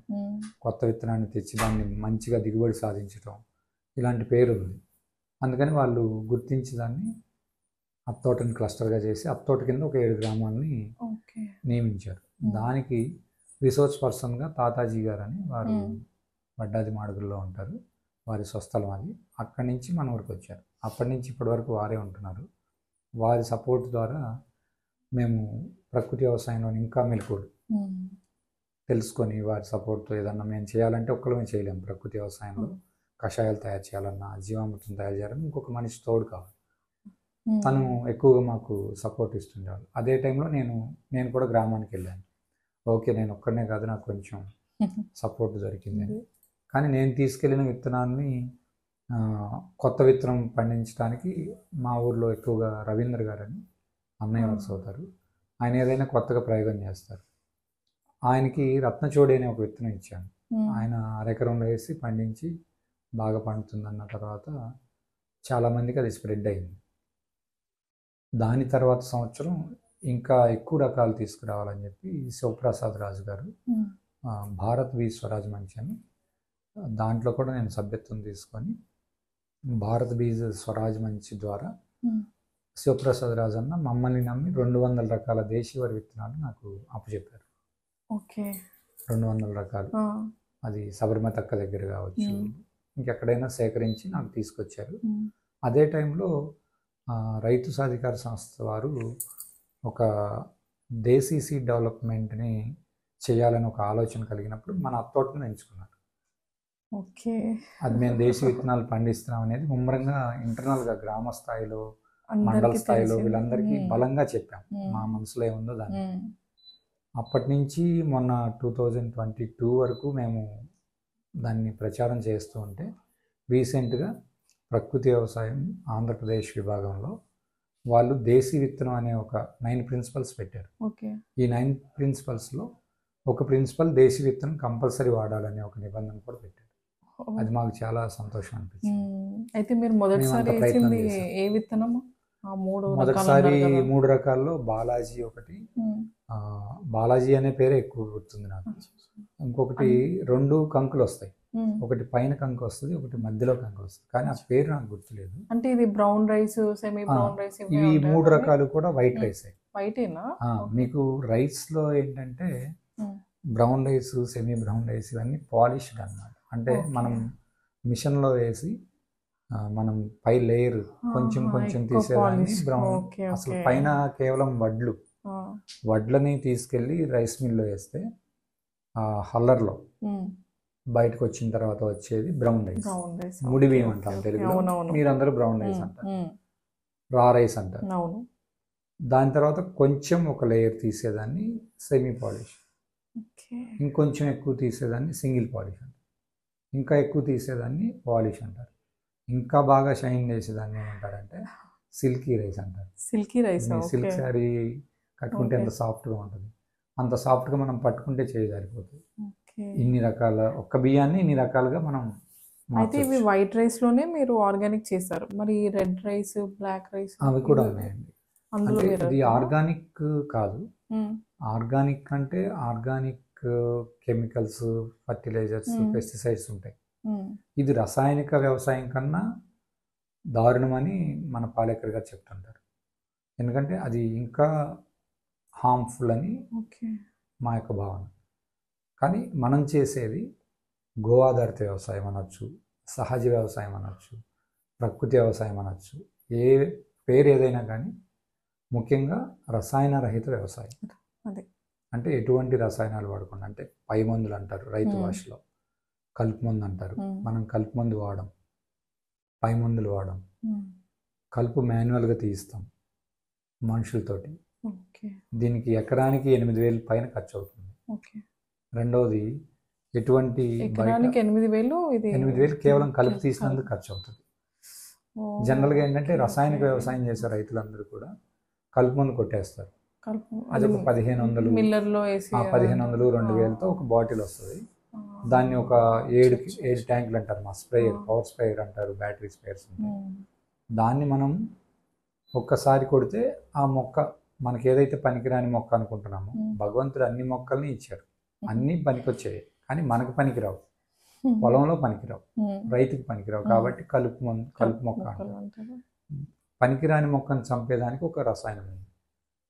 [SPEAKER 1] కొత్త విత్తనాన్ని తెచ్చి దాన్ని మంచిగా దిగుబడి సాధించడం, ఇలాంటి పేరు ఉంది. అందుకని వాళ్ళు గుర్తించి దాన్ని అత్తోటని క్లస్టర్గా చేసి అత్తోట కింద ఒక 7 గ్రామాలని నియమించారు. దానికి రిసోర్స్ పర్సన్గా తాతాజీ గారు అని, వారు వడ్డాది మాడుగుల్లో ఉంటారు, వారి స్వస్థలం అది. అక్కడి నుంచి మన ఊరికి వచ్చారు. అప్పటి నుంచి ఇప్పటి వరకు వారే ఉంటున్నారు. వారి సపోర్ట్ ద్వారా మేము ప్రకృతి వ్యవసాయంలో ఇంకా మెలకువలు తెలుసుకొని, వారి సపోర్ట్తో ఏదన్నా మేము చేయాలంటే ఒక్కళ్ళమే చేయలేము. ప్రకృతి వ్యవసాయంలో కషాయాలు తయారు చేయాలన్నా, జీవామృతం తయారు చేయాలన్నా ఇంకొక మనిషి తోడు కావాలి. తను ఎక్కువగా మాకు సపోర్ట్ ఇస్తుండేవాళ్ళు. అదే టైంలో నేను కూడా గ్రామానికి వెళ్ళాను. ఓకే, నేను ఒక్కడనే కాదు, నాకు కొంచెం సపోర్ట్ దొరికింది. కానీ నేను తీసుకెళ్ళిన విత్తనాన్ని కొత్త విత్తనం పండించడానికి మా ఊర్లో ఎక్కువగా రవీంద్ర గారు అని అన్నయ్య వరుస అవుతారు. ఆయన ఏదైనా కొత్తగా ప్రయోగం చేస్తారు. ఆయనకి రత్నచోడి అనే ఒక విత్తనం ఇచ్చాను. ఆయన అరెకరంలో వేసి పండించి బాగా పండుతుందన్న తర్వాత చాలామందికి అది స్ప్రెడ్ అయింది. దాని తర్వాత సంవత్సరం ఇంకా ఎక్కువ రకాలు తీసుకురావాలని చెప్పి శివప్రసాద్ రాజు గారు భారత్ బీజ్ స్వరాజ్ మంచి అని, దాంట్లో కూడా నేను సభ్యత్వం తీసుకొని భారత్ బీజ్ స్వరాజ్ మంచి ద్వారా శివప్రసాద్ రాజు అన్న మమ్మల్ని నమ్మి 200 రకాల దేశీయ వరి విత్తనాలు నాకు అప్పచెప్పారు. 200 రకాలు. అది సబర్మతి అక్క దగ్గర కావచ్చు, ఇంకెక్కడైనా సేకరించి నాకు తీసుకొచ్చారు. అదే టైంలో రైతు సాధికార సంస్థ వారు ఒక దేశీ సీడ్ డెవలప్మెంట్ని చేయాలని ఒక ఆలోచన కలిగినప్పుడు మన అత్తోటను ఎంచుకున్నారు. అది మేము దేశీ విత్తనాలు పండిస్తున్నాం అనేది ముమ్మరంగా ఇంటర్నల్గా గ్రామ స్థాయిలో, మండల స్థాయిలో వీళ్ళందరికీ బలంగా చెప్పాం. మా మనసులో ఏముందో దాన్ని అప్పటి నుంచి మొన్న 2022 వరకు మేము దాన్ని ప్రచారం చేస్తూ ఉంటే రీసెంట్గా ప్రకృతి వ్యవసాయం ఆంధ్రప్రదేశ్ విభాగంలో వాళ్ళు దేశీ విత్తనం అనే ఒక 9 ప్రిన్సిపల్స్ పెట్టారు.
[SPEAKER 2] ఓకే.
[SPEAKER 1] ఈ 9 ప్రిన్సిపల్స్లో ఒక ప్రిన్సిపల్ దేశీ విత్తనం కంపల్సరీ వాడాలనే ఒక నిబంధన కూడా పెట్టారు. అది మాకు చాలా సంతోషం అనిపించింది.
[SPEAKER 2] అయితే మీరు మొదటిసారి వేసింది ఏ విత్తనము?
[SPEAKER 1] మొదటిసారి 3 రకాల్లో బాలాజీ ఒకటి, బాలాజీ అనే పేరే ఎక్కువ గుర్తుంది నాకు. ఇంకొకటి 2 కంకులు వస్తాయి, ఒకటి పైన కంకు వస్తుంది, ఒకటి మధ్యలో కంకు వస్తుంది, కానీ ఆ పేరు నాకు గుర్తులేదు.
[SPEAKER 2] అంటే ఇది brown rice, semi brown rice,
[SPEAKER 1] ఇవి 3 రకాలు కూడా వైట్ రైస్.
[SPEAKER 2] వైటేనా?
[SPEAKER 1] మీకు రైస్ లో ఏంటంటే brown rice, semi brown rice ఇవన్నీ పాలిష్డ్ అన్నమాట. అంటే మనం మిషన్ లో వేసి మనం పై లేయర్ కొంచెం కొంచెం తీసేదాన్ని బ్రౌన్. అసలు పైన కేవలం వడ్లని తీసుకెళ్ళి రైస్ మిల్లో వేస్తే హల్లర్లో బయటకు వచ్చిన తర్వాత వచ్చేది బ్రౌన్ రైస్. ముడి బియ్యం అంటాం తెలుగులో, మీరందరూ బ్రౌన్ రైస్ అంటారు, రా రైస్ అంటారు. దాని తర్వాత కొంచెం ఒక లేయర్ తీసేదాన్ని సెమీ పాలిష్, ఇంకొంచెం ఎక్కువ తీసేదాన్ని సింగిల్ పాలిష్ అంటారు, ఇంకా ఎక్కువ తీసేదాన్ని పాలిష్ అంటారు, ఇంకా బాగా షైన్ చేసేదాన్ని ఏమంటారంటే సిల్కీ రైస్ అంటారు.
[SPEAKER 2] సిల్కీ రైస్,
[SPEAKER 1] సిల్క్ శారీ కట్టుకుంటే ఎంత సాఫ్ట్గా ఉంటుంది, అంత సాఫ్ట్గా మనం పట్టుకుంటే చేయజారిపోతుంది. ఇన్ని రకాల ఒక్క బియ్యాన్ని ఇన్ని రకాలుగా మనం.
[SPEAKER 2] అయితే ఇవి వైట్ రైస్ లోనే మీరు ఆర్గానిక్ చేస్తారు, మరి రెడ్ రైస్, బ్లాక్ రైస్
[SPEAKER 1] అవి కూడా ఉన్నాయండి. అంటే ఇది ఆర్గానిక్ కాదు. ఆర్గానిక్ అంటే ఆర్గానిక్ కెమికల్స్, ఫర్టిలైజర్స్, పెస్టిసైడ్స్ ఉంటాయి. ఇది రసాయనిక వ్యవసాయం కన్నా దారుణమని మన పాలేకర్ గారు చెప్తుంటారు. ఎందుకంటే అది ఇంకా హార్మ్ఫుల్ అని మా యొక్క భావన. కానీ మనం చేసేది గో ఆధారిత వ్యవసాయం అనొచ్చు, సహజ వ్యవసాయం అనొచ్చు, ప్రకృతి వ్యవసాయం అనొచ్చు, ఏ పేరు ఏదైనా కానీ ముఖ్యంగా రసాయన రహిత వ్యవసాయం. అంటే ఎటువంటి రసాయనాలు వాడకుండా, అంటే పై మందులు అంటారు రైతు భాషలో, కలుపు మందు అంటారు. మనం కలుపు మందు వాడం, పై మందులు వాడం, కలుపు మాన్యువల్గా తీయిస్తాం మనుషులతోటి. దీనికి ఎకరానికి 8,000 పైన ఖర్చు అవుతుంది. రెండవది ఎటువంటి 8,000 కేవలం కలుపు తీసినందుకు ఖర్చు అవుతుంది. జనరల్గా ఏంటంటే రసాయనిక వ్యవసాయం చేసే రైతులందరూ కూడా కలుపు మందు కొట్టేస్తారు. అది ఒక 1,500, 2,000తో ఒక బాటిల్ వస్తుంది. దాన్ని ఒక 7 ట్యాంకులు అంటారు, మా స్ప్రేయర్, పవర్ స్ప్రేయర్ అంటారు, బ్యాటరీ స్ప్రేయర్స్ ఉంటాయి. దాన్ని మనం ఒక్కసారి కొడితే ఆ మొక్క మనకి ఏదైతే పనికిరాని మొక్క అనుకుంటున్నామో, భగవంతుడు అన్ని మొక్కల్ని ఇచ్చారు, అన్నీ పనికొచ్చాయి, కానీ మనకు పనికిరావు, పొలంలో పనికిరావు, రైతుకి పనికిరావు. కాబట్టి కలుపు మొక్క అంటారు. పనికిరాని మొక్కను చంపేదానికి ఒక రసాయనం ఉంది,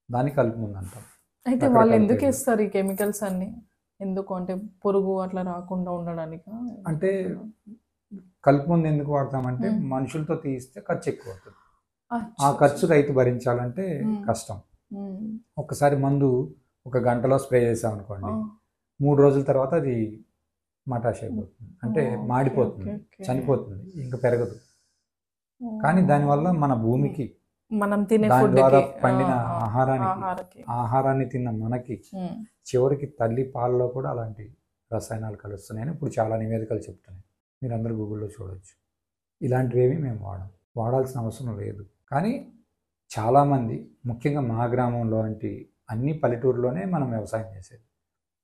[SPEAKER 1] దాన్ని కలుపు మందు అంటాం.
[SPEAKER 2] అయితే వాళ్ళు ఎందుకు ఇస్తారు ఈ కెమికల్స్ అన్ని? ఎందుకు అంటే పురుగు అట్లా రాకుండా ఉండడానికి?
[SPEAKER 1] అంటే కలుపు మందు ఎందుకు వాడతామంటే మనుషులతో తీస్తే ఖర్చు ఎక్కువ అవుతుంది. ఆ ఖర్చు రైతు భరించాలంటే కష్టం. ఒక్కసారి మందు 1 గంటలో స్ప్రే చేసామనుకోండి, 3 రోజుల తర్వాత అది మటాష్ అయిపోతుంది, అంటే మాడిపోతుంది, చనిపోతుంది, ఇంకా పెరగదు. కానీ దానివల్ల మన భూమికి,
[SPEAKER 2] మనం తినే
[SPEAKER 1] దాని ద్వారా పండిన ఆహారాన్ని తిన్న మనకి చివరికి తల్లి పాలలో కూడా అలాంటి రసాయనాలు కలుస్తున్నాయని ఇప్పుడు చాలా నివేదికలు చెప్తున్నాయి. మీరు అందరూ గూగుల్లో చూడవచ్చు. ఇలాంటివేమీ మేము వాడాల్సిన అవసరం లేదు. కానీ చాలామంది, ముఖ్యంగా మా గ్రామంలో వంటి అన్ని పల్లెటూరులోనే మనం వ్యవసాయం చేసేది,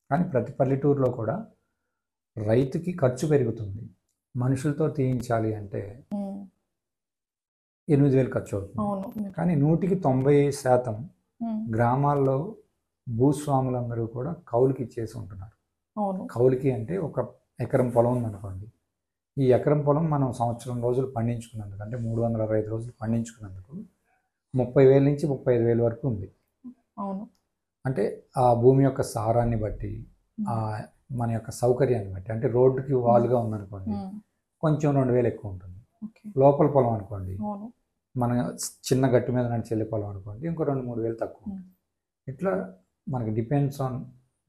[SPEAKER 1] కానీ ప్రతి పల్లెటూరులో కూడా రైతుకి ఖర్చు పెరుగుతుంది. మనుషులతో తీయించాలి అంటే 8,000 ఖర్చు అవుతుంది. కానీ 190% గ్రామాల్లో భూస్వాములందరూ కూడా కౌలుకి ఇచ్చేసి ఉంటున్నారు. కౌలుకి అంటే 1 ఎకరం పొలం ఉందనుకోండి, ఈ ఎకరం పొలం మనం సంవత్సరం రోజులు పండించుకున్నందుకు, అంటే 365 రోజులు పండించుకున్నందుకు 30,000 నుంచి 35,000 వరకు ఉంది. అంటే ఆ భూమి యొక్క సారాన్ని బట్టి, మన యొక్క సౌకర్యాన్ని బట్టి, అంటే రోడ్డుకి వాలుగా ఉందనుకోండి కొంచెం 2,000 ఎక్కువ ఉంటుంది. లోపల పొలం అనుకోండి, మన చిన్న గట్టు మీద నడిచెళ్ళే పొలం అనుకోండి, ఇంకో 2-3,000 తక్కువ ఉంటుంది. ఇట్లా మనకి డిపెండ్స్ ఆన్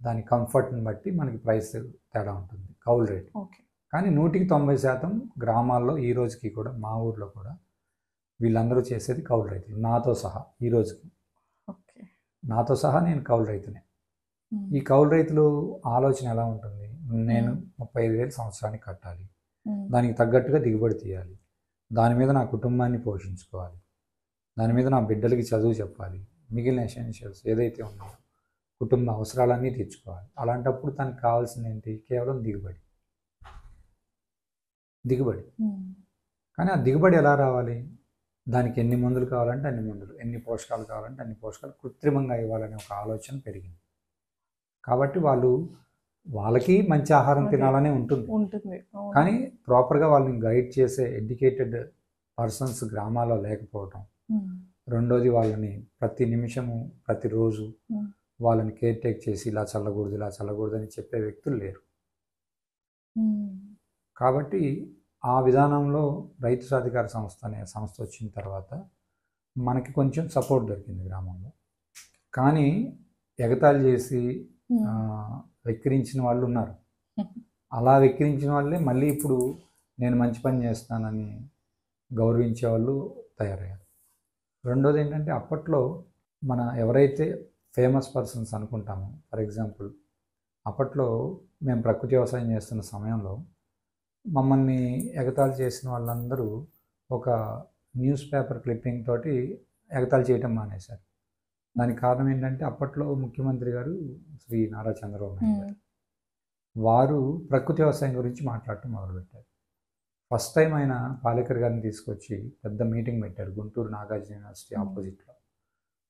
[SPEAKER 1] దాని కంఫర్ట్ని బట్టి మనకి ప్రైస్ తేడా ఉంటుంది, కౌలు రేట్. కానీ 190% గ్రామాల్లో ఈ రోజుకి కూడా, మా ఊర్లో కూడా వీళ్ళందరూ చేసేది కౌలు రైతులు, నాతో సహా. ఈ రోజుకి నాతో సహా నేను కౌలు రైతునే. ఈ కౌలు రైతులు ఆలోచన ఎలా ఉంటుంది, నేను 35,000 సంవత్సరానికి కట్టాలి, దానికి తగ్గట్టుగా దిగుబడి తీయాలి, దాని మీద నా కుటుంబాన్ని పోషించుకోవాలి, దాని మీద నా బిడ్డలకి చదువు చెప్పాలి, మిగిలిన ఎసెన్షియల్స్ ఏదైతే ఉన్నాయో కుటుంబ అవసరాలన్నీ తీర్చుకోవాలి. అలాంటప్పుడు తనకు కావాల్సింది ఏంటి, కేవలం దిగుబడి. కానీ ఆ దిగుబడి ఎలా రావాలి, దానికి ఎన్ని మందులు కావాలంటే అన్ని మందులు, ఎన్ని పోషకాలు కావాలంటే అన్ని పోషకాలు కృత్రిమంగా ఇవ్వాలనే ఒక ఆలోచన పెరిగింది. కాబట్టి వాళ్ళకి మంచి ఆహారం తినాలనే ఉంటుంది, కానీ ప్రాపర్గా వాళ్ళని గైడ్ చేసే ఎడ్యుకేటెడ్ పర్సన్స్ గ్రామాల్లో లేకపోవటం. రెండోది, వాళ్ళని ప్రతి నిమిషము ప్రతిరోజు వాళ్ళని కేర్ టేక్ చేసి ఇలా చల్లకూడదు అని చెప్పే వ్యక్తులు లేరు. కాబట్టి ఆ విధానంలో రైతు సాధికార సంస్థ అనే సంస్థ వచ్చిన తర్వాత మనకి కొంచెం సపోర్ట్ దొరికింది గ్రామంలో. కానీ ఎగతాళి చేసి వెక్కిరించిన వాళ్ళు ఉన్నారు. అలా వెక్కిరించిన వాళ్ళే మళ్ళీ ఇప్పుడు నేను మంచి పని చేస్తానని గౌరవించే వాళ్ళు తయారయ్యారు. రెండోది ఏంటంటే, అప్పట్లో మన ఎవరైతే ఫేమస్ పర్సన్స్ అనుకుంటామో, ఫర్ ఎగ్జాంపుల్ అప్పట్లో మేము ప్రకృతి వ్యవసాయం చేస్తున్న సమయంలో మమ్మల్ని ఎగతాళి చేసిన వాళ్ళందరూ ఒక న్యూస్ పేపర్ క్లిప్పింగ్ తోటి ఎగతాళి చేయటం మానేశారు. దానికి కారణం ఏంటంటే, అప్పట్లో ముఖ్యమంత్రి గారు శ్రీ నారా చంద్రబాబు నాయుడు గారు వారు ప్రకృతి వ్యవసాయం గురించి మాట్లాడటం మొదలుపెట్టారు. ఫస్ట్ టైం ఆయన పాలేకర్ గారిని తీసుకొచ్చి పెద్ద మీటింగ్ పెట్టారు గుంటూరు నాగార్జున యూనివర్సిటీ ఆపోజిట్లో.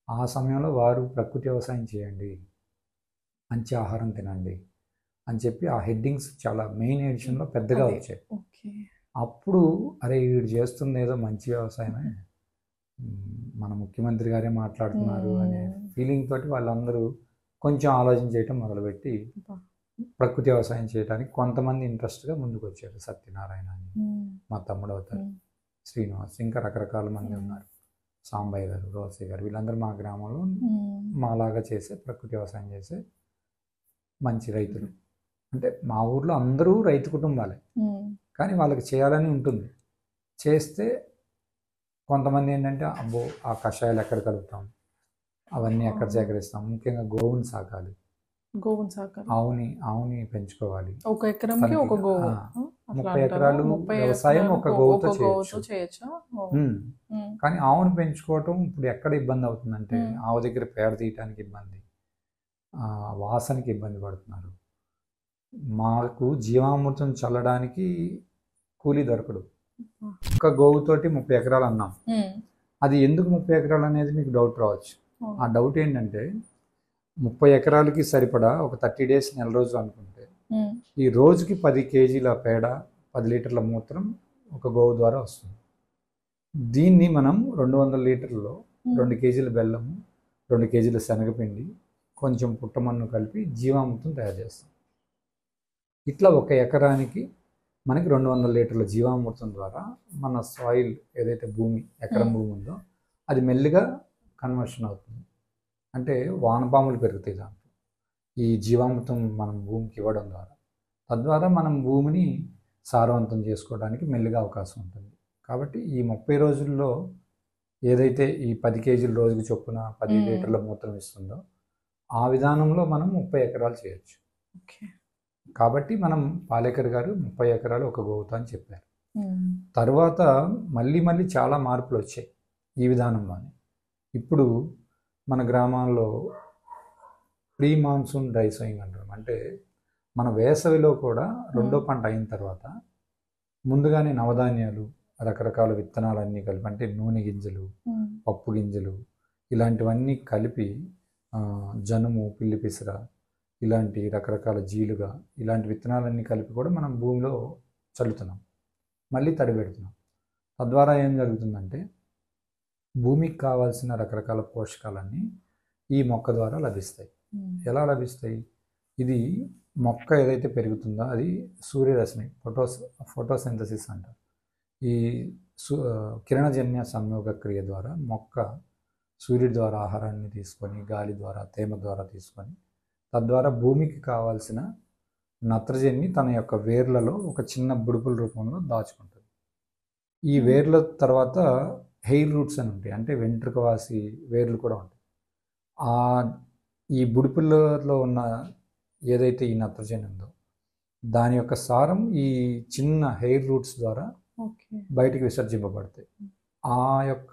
[SPEAKER 1] ఆ సమయంలో వారు ప్రకృతి వ్యవసాయం చేయండి, మంచి ఆహారం తినండి అని చెప్పి ఆ హెడ్డింగ్స్ చాలా మెయిన్ ఎడిషన్లో పెద్దగా వచ్చాయి. అప్పుడు అరే వీడు చేస్తుంది ఏదో మంచి వ్యవసాయమే, మన ముఖ్యమంత్రి గారే మాట్లాడుతున్నారు అనే ఫీలింగ్ తోటి వాళ్ళందరూ కొంచెం ఆలోచన చేయటం మొదలుపెట్టి ప్రకృతి వ్యవసాయం చేయడానికి కొంతమంది ఇంట్రెస్ట్గా ముందుకు వచ్చారు. సత్యనారాయణ అని మా తమ్ముడు అవుతారు, శ్రీనివాస్, ఇంకా రకరకాల మంది ఉన్నారు, సాంబయ్య గారు, రోసయ్య గారు, వీళ్ళందరూ మా గ్రామంలో మాలాగా చేసే ప్రకృతి వ్యవసాయం చేసే మంచి రైతులు. అంటే మా ఊర్లో అందరూ రైతు కుటుంబాలే, కానీ వాళ్ళకి చేయాలని ఉంటుంది. చేస్తే కొంతమంది ఏంటంటే, అబ్బో ఆ కషాయాలు ఎక్కడ కలుపుతాం, అవన్నీ ఎక్కడ సేకరిస్తాం, ముఖ్యంగా గోవుని సాకాలి, ఆవుని పెంచుకోవాలి,
[SPEAKER 2] ఒక ఎకరంకి ఒక గోవు,
[SPEAKER 1] 30 ఎకరాలు వ్యవసాయం ఒక గోవుతో చేయొచ్చు. కానీ ఆవుని పెంచుకోవటం ఇప్పుడు ఎక్కడ ఇబ్బంది అవుతుందంటే, ఆవు దగ్గర పేడ తీయటానికి ఇబ్బంది, వాసనకి ఇబ్బంది పడుతున్నారు. మాకు జీవామృతం చల్లడానికి కూలీ దొరకడు. ఒక గోవుతోటి 30 ఎకరాలు అన్నాం. అది ఎందుకు 30 ఎకరాలు అనేది మీకు డౌట్ రావచ్చు. ఆ డౌట్ ఏంటంటే, 30 ఎకరాలకి సరిపడా ఒక 30 డేస్, నెల రోజులు అనుకుంటే ఈ రోజుకి 10 కేజీల పేడ, 10 లీటర్ల మూత్రం ఒక గోవు ద్వారా వస్తుంది. దీన్ని మనం 200 లీటర్లలో 2 కేజీల బెల్లము, 2 కేజీల శనగపిండి, కొంచెం పుట్టమన్ను కలిపి జీవామృతం తయారు చేస్తాం. ఇట్లా ఒక ఎకరానికి మనకి 200 లీటర్ల జీవామృతం ద్వారా మన సాయిల్ ఏదైతే భూమి, ఎకరం భూమి ఉందో అది మెల్లిగా కన్వర్షన్ అవుతుంది. అంటే వానపాములు పెరుగుతాయి దాంట్లో ఈ జీవామృతం మనం భూమికి ఇవ్వడం ద్వారా. తద్వారా మనం భూమిని సారవంతం చేసుకోవడానికి మెల్లిగా అవకాశం ఉంటుంది. కాబట్టి ఈ 30 రోజుల్లో ఏదైతే ఈ 10 కేజీల రోజుకి చొప్పున 10 లీటర్ల మూత్రం ఇస్తుందో ఆ విధానంలో మనం 30 ఎకరాలు చేయొచ్చు. కాబట్టి మనం పాలేకర్ గారు 30 ఎకరాలు ఒక గోవుతో అని చెప్పారు. తర్వాత మళ్ళీ చాలా మార్పులు వచ్చాయి ఈ విధానంలోనే. ఇప్పుడు మన గ్రామాల్లో ప్రీ మాన్సూన్ డ్రై సోయింగ్ అంటారు. అంటే మన వేసవిలో కూడా రెండో పంట అయిన తర్వాత ముందుగానే నవధాన్యాలు, రకరకాల విత్తనాలన్నీ కలిపి, అంటే నూనె గింజలు, పప్పు గింజలు, ఇలాంటివన్నీ కలిపి జనుము, పిల్లి పిసర, ఇలాంటి రకరకాల జీలుగా, ఇలాంటి విత్తనాలన్నీ కలిపి కూడా మనం భూమిలో చల్లుతున్నాం, మళ్ళీ తడిపెడుతున్నాం. తద్వారా ఏం జరుగుతుందంటే, భూమికి కావాల్సిన రకరకాల పోషకాలన్నీ ఈ మొక్క ద్వారా లభిస్తాయి. ఎలా లభిస్తాయి? ఇది మొక్క ఏదైతే పెరుగుతుందో అది సూర్యరశ్మి, ఫోటోసింథసిస్ అంటారు. ఈ కిరణజన్య సంయోగ క్రియ ద్వారా మొక్క సూర్యుడి ద్వారా ఆహారాన్ని తీసుకొని, గాలి ద్వారా, తేమ ద్వారా తీసుకొని, తద్వారా భూమికి కావాల్సిన నత్రజనిని తన యొక్క వేర్లలో ఒక చిన్న బుడుపుల రూపంలో దాచుకుంటుంది. ఈ వేర్ల తర్వాత హెయిర్ రూట్స్ అని ఉంటాయి, అంటే వెంట్రుకవాసి వేర్లు కూడా ఉంటాయి. ఆ ఈ బుడిపిల్లలో ఉన్న ఏదైతే ఈ నత్రజని ఉందో దాని యొక్క సారం ఈ చిన్న హెయిర్ రూట్స్ ద్వారా
[SPEAKER 2] ఓకే.
[SPEAKER 1] బయటికి విసర్జింపబడతాయి. ఆ యొక్క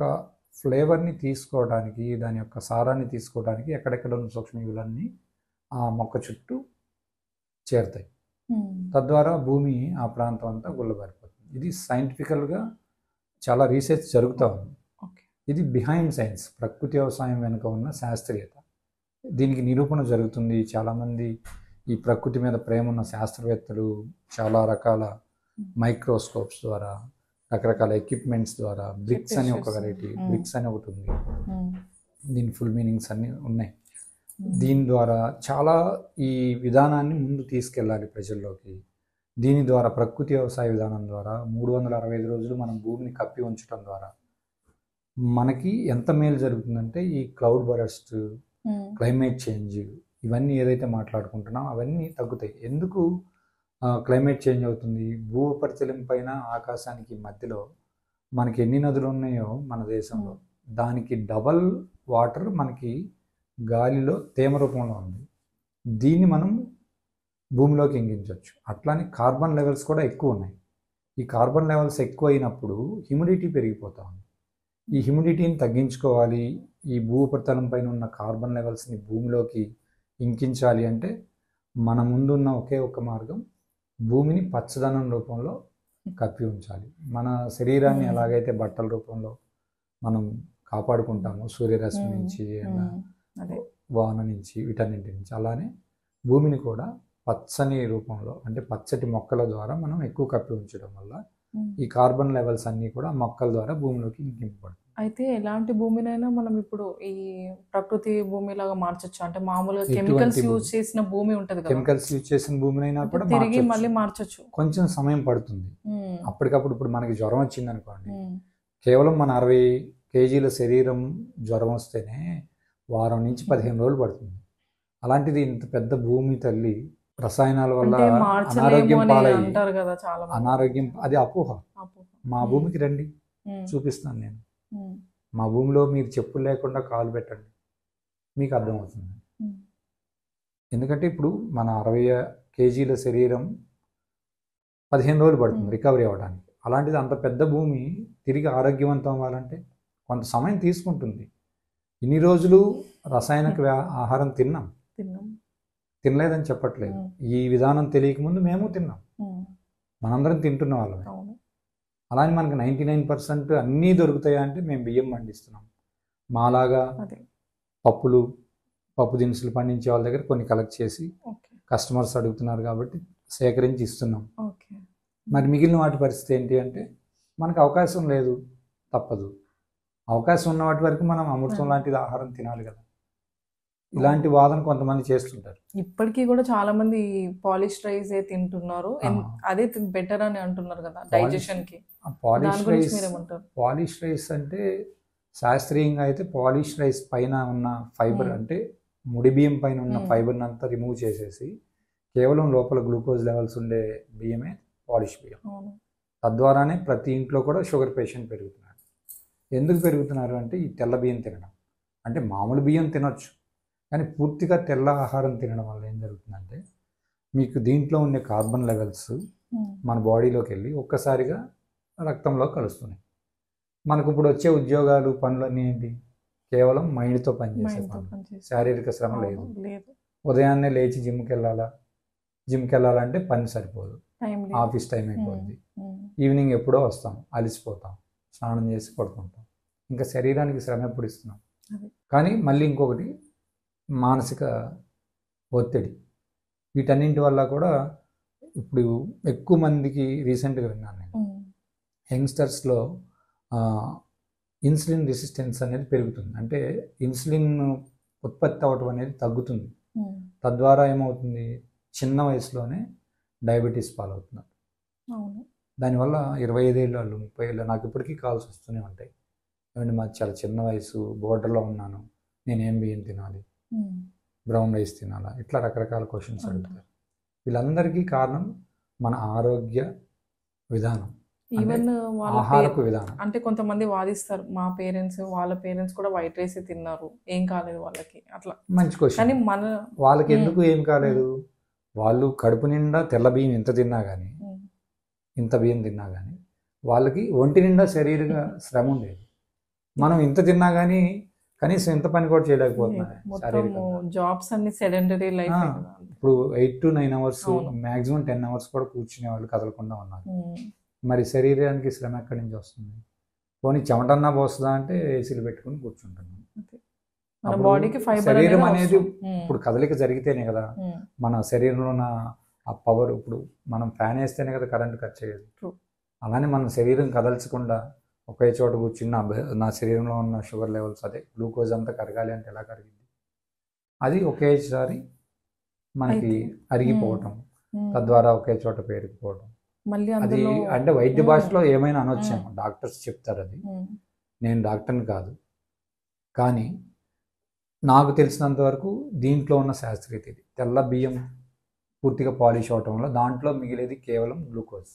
[SPEAKER 1] ఫ్లేవర్ని తీసుకోవడానికి, దాని యొక్క సారాన్ని తీసుకోవడానికి ఎక్కడెక్కడ ఉన్న సూక్ష్మజీవులన్నీ ఆ మొక్క చుట్టూ చేరుతాయి. తద్వారా భూమి ఆ ప్రాంతం అంతా గుల్లబారిపోతుంది. ఇది సైంటిఫికల్గా చాలా రీసెర్చ్ జరుగుతూ ఉంది.
[SPEAKER 2] ఓకే.
[SPEAKER 1] ఇది బిహైండ్ సైన్స్, ప్రకృతి వ్యవసాయం వెనుక ఉన్న శాస్త్రీయత. దీనికి నిరూపణ జరుగుతుంది. చాలామంది ఈ ప్రకృతి మీద ప్రేమ ఉన్న శాస్త్రవేత్తలు చాలా రకాల మైక్రోస్కోప్స్ ద్వారా, రకరకాల ఎక్విప్మెంట్స్ ద్వారా, బ్రిక్స్ అని ఒక వెరైటీ, బ్రిక్స్ అని ఒకటి ఉంది, దీని ఫుల్ మీనింగ్స్ అన్నీ ఉన్నాయి. దీని ద్వారా చాలా ఈ విధానాన్ని ముందు తీసుకెళ్ళాలి ప్రజల్లోకి. దీని ద్వారా ప్రకృతి వ్యవసాయ విధానం ద్వారా 365 రోజులు మనం భూమిని కప్పి ఉంచడం ద్వారా మనకి ఎంత మేలు జరుగుతుందంటే ఈ క్లౌడ్ బరస్ట్, క్లైమేట్ చేంజ్, ఇవన్నీ ఏదైతే మాట్లాడుకుంటున్నామో అవన్నీ తగ్గుతాయి. ఎందుకు క్లైమేట్ చేంజ్ అవుతుంది? భూ ఉపరితలం పైన ఆకాశానికి మధ్యలో మనకి ఎన్ని నదులు ఉన్నాయో మన దేశంలో, దానికి డబల్ వాటర్ మనకి గాలిలో తేమ రూపంలో ఉంది. దీన్ని మనం భూమిలోకి ఇంకించవచ్చు. అట్లానే కార్బన్ లెవెల్స్ కూడా ఎక్కువ ఉన్నాయి. ఈ కార్బన్ లెవెల్స్ ఎక్కువ అయినప్పుడు హ్యూమిడిటీ పెరిగిపోతా ఉంది. ఈ హ్యూమిడిటీని తగ్గించుకోవాలి, ఈ భూ ఉపరితలం పైన ఉన్న కార్బన్ లెవెల్స్ని భూమిలోకి ఇంకించాలి అంటే మన ముందున్న ఒకే ఒక మార్గం భూమిని పచ్చదనం రూపంలో కప్పి ఉంచాలి. మన శరీరాన్ని ఎలాగైతే బట్టల రూపంలో మనం కాపాడుకుంటామో సూర్యరశ్మి నుంచి, వాన నుంచి, వీటన్నింటి నుంచి, అలానే భూమిని కూడా పచ్చని రూపంలో అంటే పచ్చటి మొక్కల ద్వారా మనం ఎక్కువ కప్పి ఉంచడం వల్ల ఈ కార్బన్ లెవెల్స్ అన్నీ కూడా మొక్కల ద్వారా భూమిలోకి ఇంకింపబడతాయి.
[SPEAKER 2] అయితే ఎలాంటి భూమినైనా మనం ఇప్పుడు ఈ ప్రకృతి భూమిలాగా మార్చొచ్చు అంటే మామూలుగా కెమికల్స్ యూజ్ చేసిన భూమి ఉంటది కదా,
[SPEAKER 1] కెమికల్స్ యూజ్ చేసిన భూమినైనా కూడా
[SPEAKER 2] తిరిగి మళ్ళీ మార్చొచ్చు.
[SPEAKER 1] కొంచెం సమయం పడుతుంది. అప్పటికప్పుడు ఇప్పుడు మనకి జ్వరం వచ్చింది అనుకోండి, కేవలం మన 60 కేజీల శరీరం జ్వరం వస్తేనే వారం నుంచి 15 రోజులు పడుతుంది. అలాంటిది ఇంత పెద్ద భూమి తల్లి రసాయనాల వల్ల అనారోగ్యం పాలై అనారోగ్యం, అది అపోహ. మా భూమికి రండి, చూపిస్తాను నేను. మా భూమిలో మీరు చెప్పులు లేకుండా కాలు పెట్టండి, మీకు అర్థమవుతుంది. ఎందుకంటే ఇప్పుడు మన 60 కేజీల శరీరం 15 రోజులు పడుతుంది రికవరీ అవ్వడానికి. అలాంటిది అంత పెద్ద భూమి తిరిగి ఆరోగ్యవంతం అవ్వాలంటే కొంత సమయం తీసుకుంటుంది. ఇన్ని రోజులు రసాయనిక ఆహారం తినలేదని చెప్పట్లేదు. ఈ విధానం తెలియకముందు మేము తిన్నాం, మనందరం తింటున్న వాళ్ళమే. అలానే మనకు 99% అన్నీ దొరుకుతాయా అంటే మేము బియ్యం పండిస్తున్నాం. మాలాగా పప్పు దినుసులు పండించే వాళ్ళ దగ్గర కొన్ని కలెక్ట్ చేసి కస్టమర్స్ అడుగుతున్నారు కాబట్టి సేకరించి ఇస్తున్నాం. మరి మిగిలిన వాటి పరిస్థితి ఏంటి అంటే మనకు అవకాశం లేదు, తప్పదు. అవకాశం ఉన్న వాటి వరకు మనం అమృతం లాంటిది ఆహారం తినాలి కదా. ఇలాంటి వాదన కొంతమంది చేస్తుంటారు.
[SPEAKER 2] ఇప్పటికీ కూడా చాలా మంది పాలిష్ రైస్ తింటున్నారు, అదే బెటర్ అని అంటున్నారు కదా డైజెషన్ కి.
[SPEAKER 1] పాలిష్ రైస్ అంటే శాస్త్రీయంగా అయితే పాలిష్ రైస్ పైన ఉన్న ఫైబర్ అంటే ముడి బియ్యం పైన ఉన్న ఫైబర్ని అంతా రిమూవ్ చేసేసి కేవలం లోపల గ్లూకోజ్ లెవెల్స్ ఉండే బియ్యమే పాలిష్ బియ్యం. తద్వారానే ప్రతి ఇంట్లో కూడా షుగర్ పేషెంట్ పెరుగుతున్నారు. ఎందుకు పెరుగుతున్నారు అంటే ఈ తెల్ల బియ్యం తినడం. అంటే మామూలు బియ్యం తినొచ్చు, కానీ పూర్తిగా తెల్ల ఆహారం తినడం వల్ల ఏం జరుగుతుందంటే మీకు దీంట్లో ఉండే కార్బన్ లెవెల్స్ మన బాడీలోకి వెళ్ళి ఒక్కసారిగా రక్తంలో కలుస్తున్నాయి. మనకు ఇప్పుడు వచ్చే ఉద్యోగాలు, పనులన్నీ ఏంటి? కేవలం మైండ్తో పనిచేసే పనులు, శారీరక శ్రమ లేదు. ఉదయాన్నే లేచి జిమ్కి వెళ్ళాలంటే పని సరిపోదు, ఆఫీస్ టైం అయిపోద్ది. ఈవినింగ్ ఎప్పుడో వస్తాం, అలసిపోతాం, స్నానం చేసి పడుకుంటాం. ఇంకా శరీరానికి శ్రమ ఎప్పుడు ఇస్తున్నాం? కానీ మళ్ళీ ఇంకొకటి మానసిక ఒత్తిడి. వీటన్నింటి వల్ల కూడా ఇప్పుడు ఎక్కువ మందికి రీసెంట్గా విన్నాను నేను, యంగ్స్టర్స్లో ఇన్సులిన్ రెసిస్టెన్స్ అనేది పెరుగుతుంది. అంటే ఇన్సులిన్ ఉత్పత్తి అవ్వటం అనేది తగ్గుతుంది. తద్వారా ఏమవుతుంది, చిన్న వయసులోనే డయాబెటీస్ పాలవుతున్నారు. దానివల్ల 25 ఏళ్ళు వాళ్ళు 30 ఏళ్ళు నాకు ఇప్పటికీ కాల్స్ వస్తూనే ఉంటాయి. ఏమంటే మాది చాలా చిన్న వయసు, బోర్డర్లో ఉన్నాను, నేను ఏం బియ్యం తినాలి, బ్రౌన్ రైస్ తినాలా, ఇట్లా రకరకాల క్వశ్చన్స్ అడుగుతారు. వీళ్ళందరికీ కారణం మన ఆరోగ్య విధానం.
[SPEAKER 2] ఈవెన్ వాళ్ళ
[SPEAKER 1] ఆహారపు విధానం.
[SPEAKER 2] అంటే కొంతమంది వాదిస్తారు, మా పేరెంట్స్ వాళ్ళ పేరెంట్స్ కూడా వైట్ రైస్ తిన్నారు, ఏం కాలేదు వాళ్ళకి అట్లా.
[SPEAKER 1] మంచి
[SPEAKER 2] కానీ
[SPEAKER 1] క్వశ్చన్.
[SPEAKER 2] మన
[SPEAKER 1] వాళ్ళకి ఎందుకు ఏం కాలేదు? వాళ్ళు కడుపు నిండా తెల్ల బియ్యం ఇంత తిన్నా కానీ, ఇంత బియ్యం తిన్నా కానీ వాళ్ళకి ఒంటి నిండా శరీర శ్రమ ఉండేది. మనం ఇంత తిన్నా కానీ కనీసం ఇంత పని కూడా చేయలేకపోతున్నాయి.
[SPEAKER 2] మొత్తం జాబ్స్ అన్ని సెడెంటరీ లైఫ్.
[SPEAKER 1] ఇప్పుడు 8 to 9 అవర్స్, మాక్సిమం 10 అవర్స్ కూడా కూర్చునే వాళ్ళు కదలకుండా ఉన్నారు. మరి శరీరానికి శ్రమ ఎక్కడి నుంచి వస్తుంది? పోనీ చెమటన్నా పోస్తుందా అంటే ఏసీలు పెట్టుకుని కూర్చుంటున్నాం.
[SPEAKER 2] మన బాడీకి ఫైబర్
[SPEAKER 1] శరీరం అనేది ఇప్పుడు కదలిక జరిగితేనే కదా మన శరీరంలో ఉన్న ఆ పవర్. ఇప్పుడు మనం ఫ్యాన్ వేస్తేనే కదా కరెంట్ ఖర్చు అయ్యేది. అలానే మన శరీరం కదల్చకుండా ఒకే చోట కూర్చుని నా శరీరంలో ఉన్న షుగర్ లెవెల్స్, అదే గ్లూకోజ్ అంతా కరగాలి అంటే ఎలా కరిగింది? అది ఒకేసారి మనకి అరిగిపోవటం, తద్వారా ఒకే చోట పేరుకుపోవటం. అది అంటే వైద్య భాషలో ఏమైనా అనొచ్చాము, డాక్టర్స్ చెప్తారు అది. నేను డాక్టర్ని కాదు, కానీ నాకు తెలిసినంత వరకు దీంట్లో ఉన్న శాస్త్రీయత ఇది. తెల్ల బియ్యం పూర్తిగా పాలిష్ అవటం వల్ల దాంట్లో మిగిలేది కేవలం గ్లూకోజ్.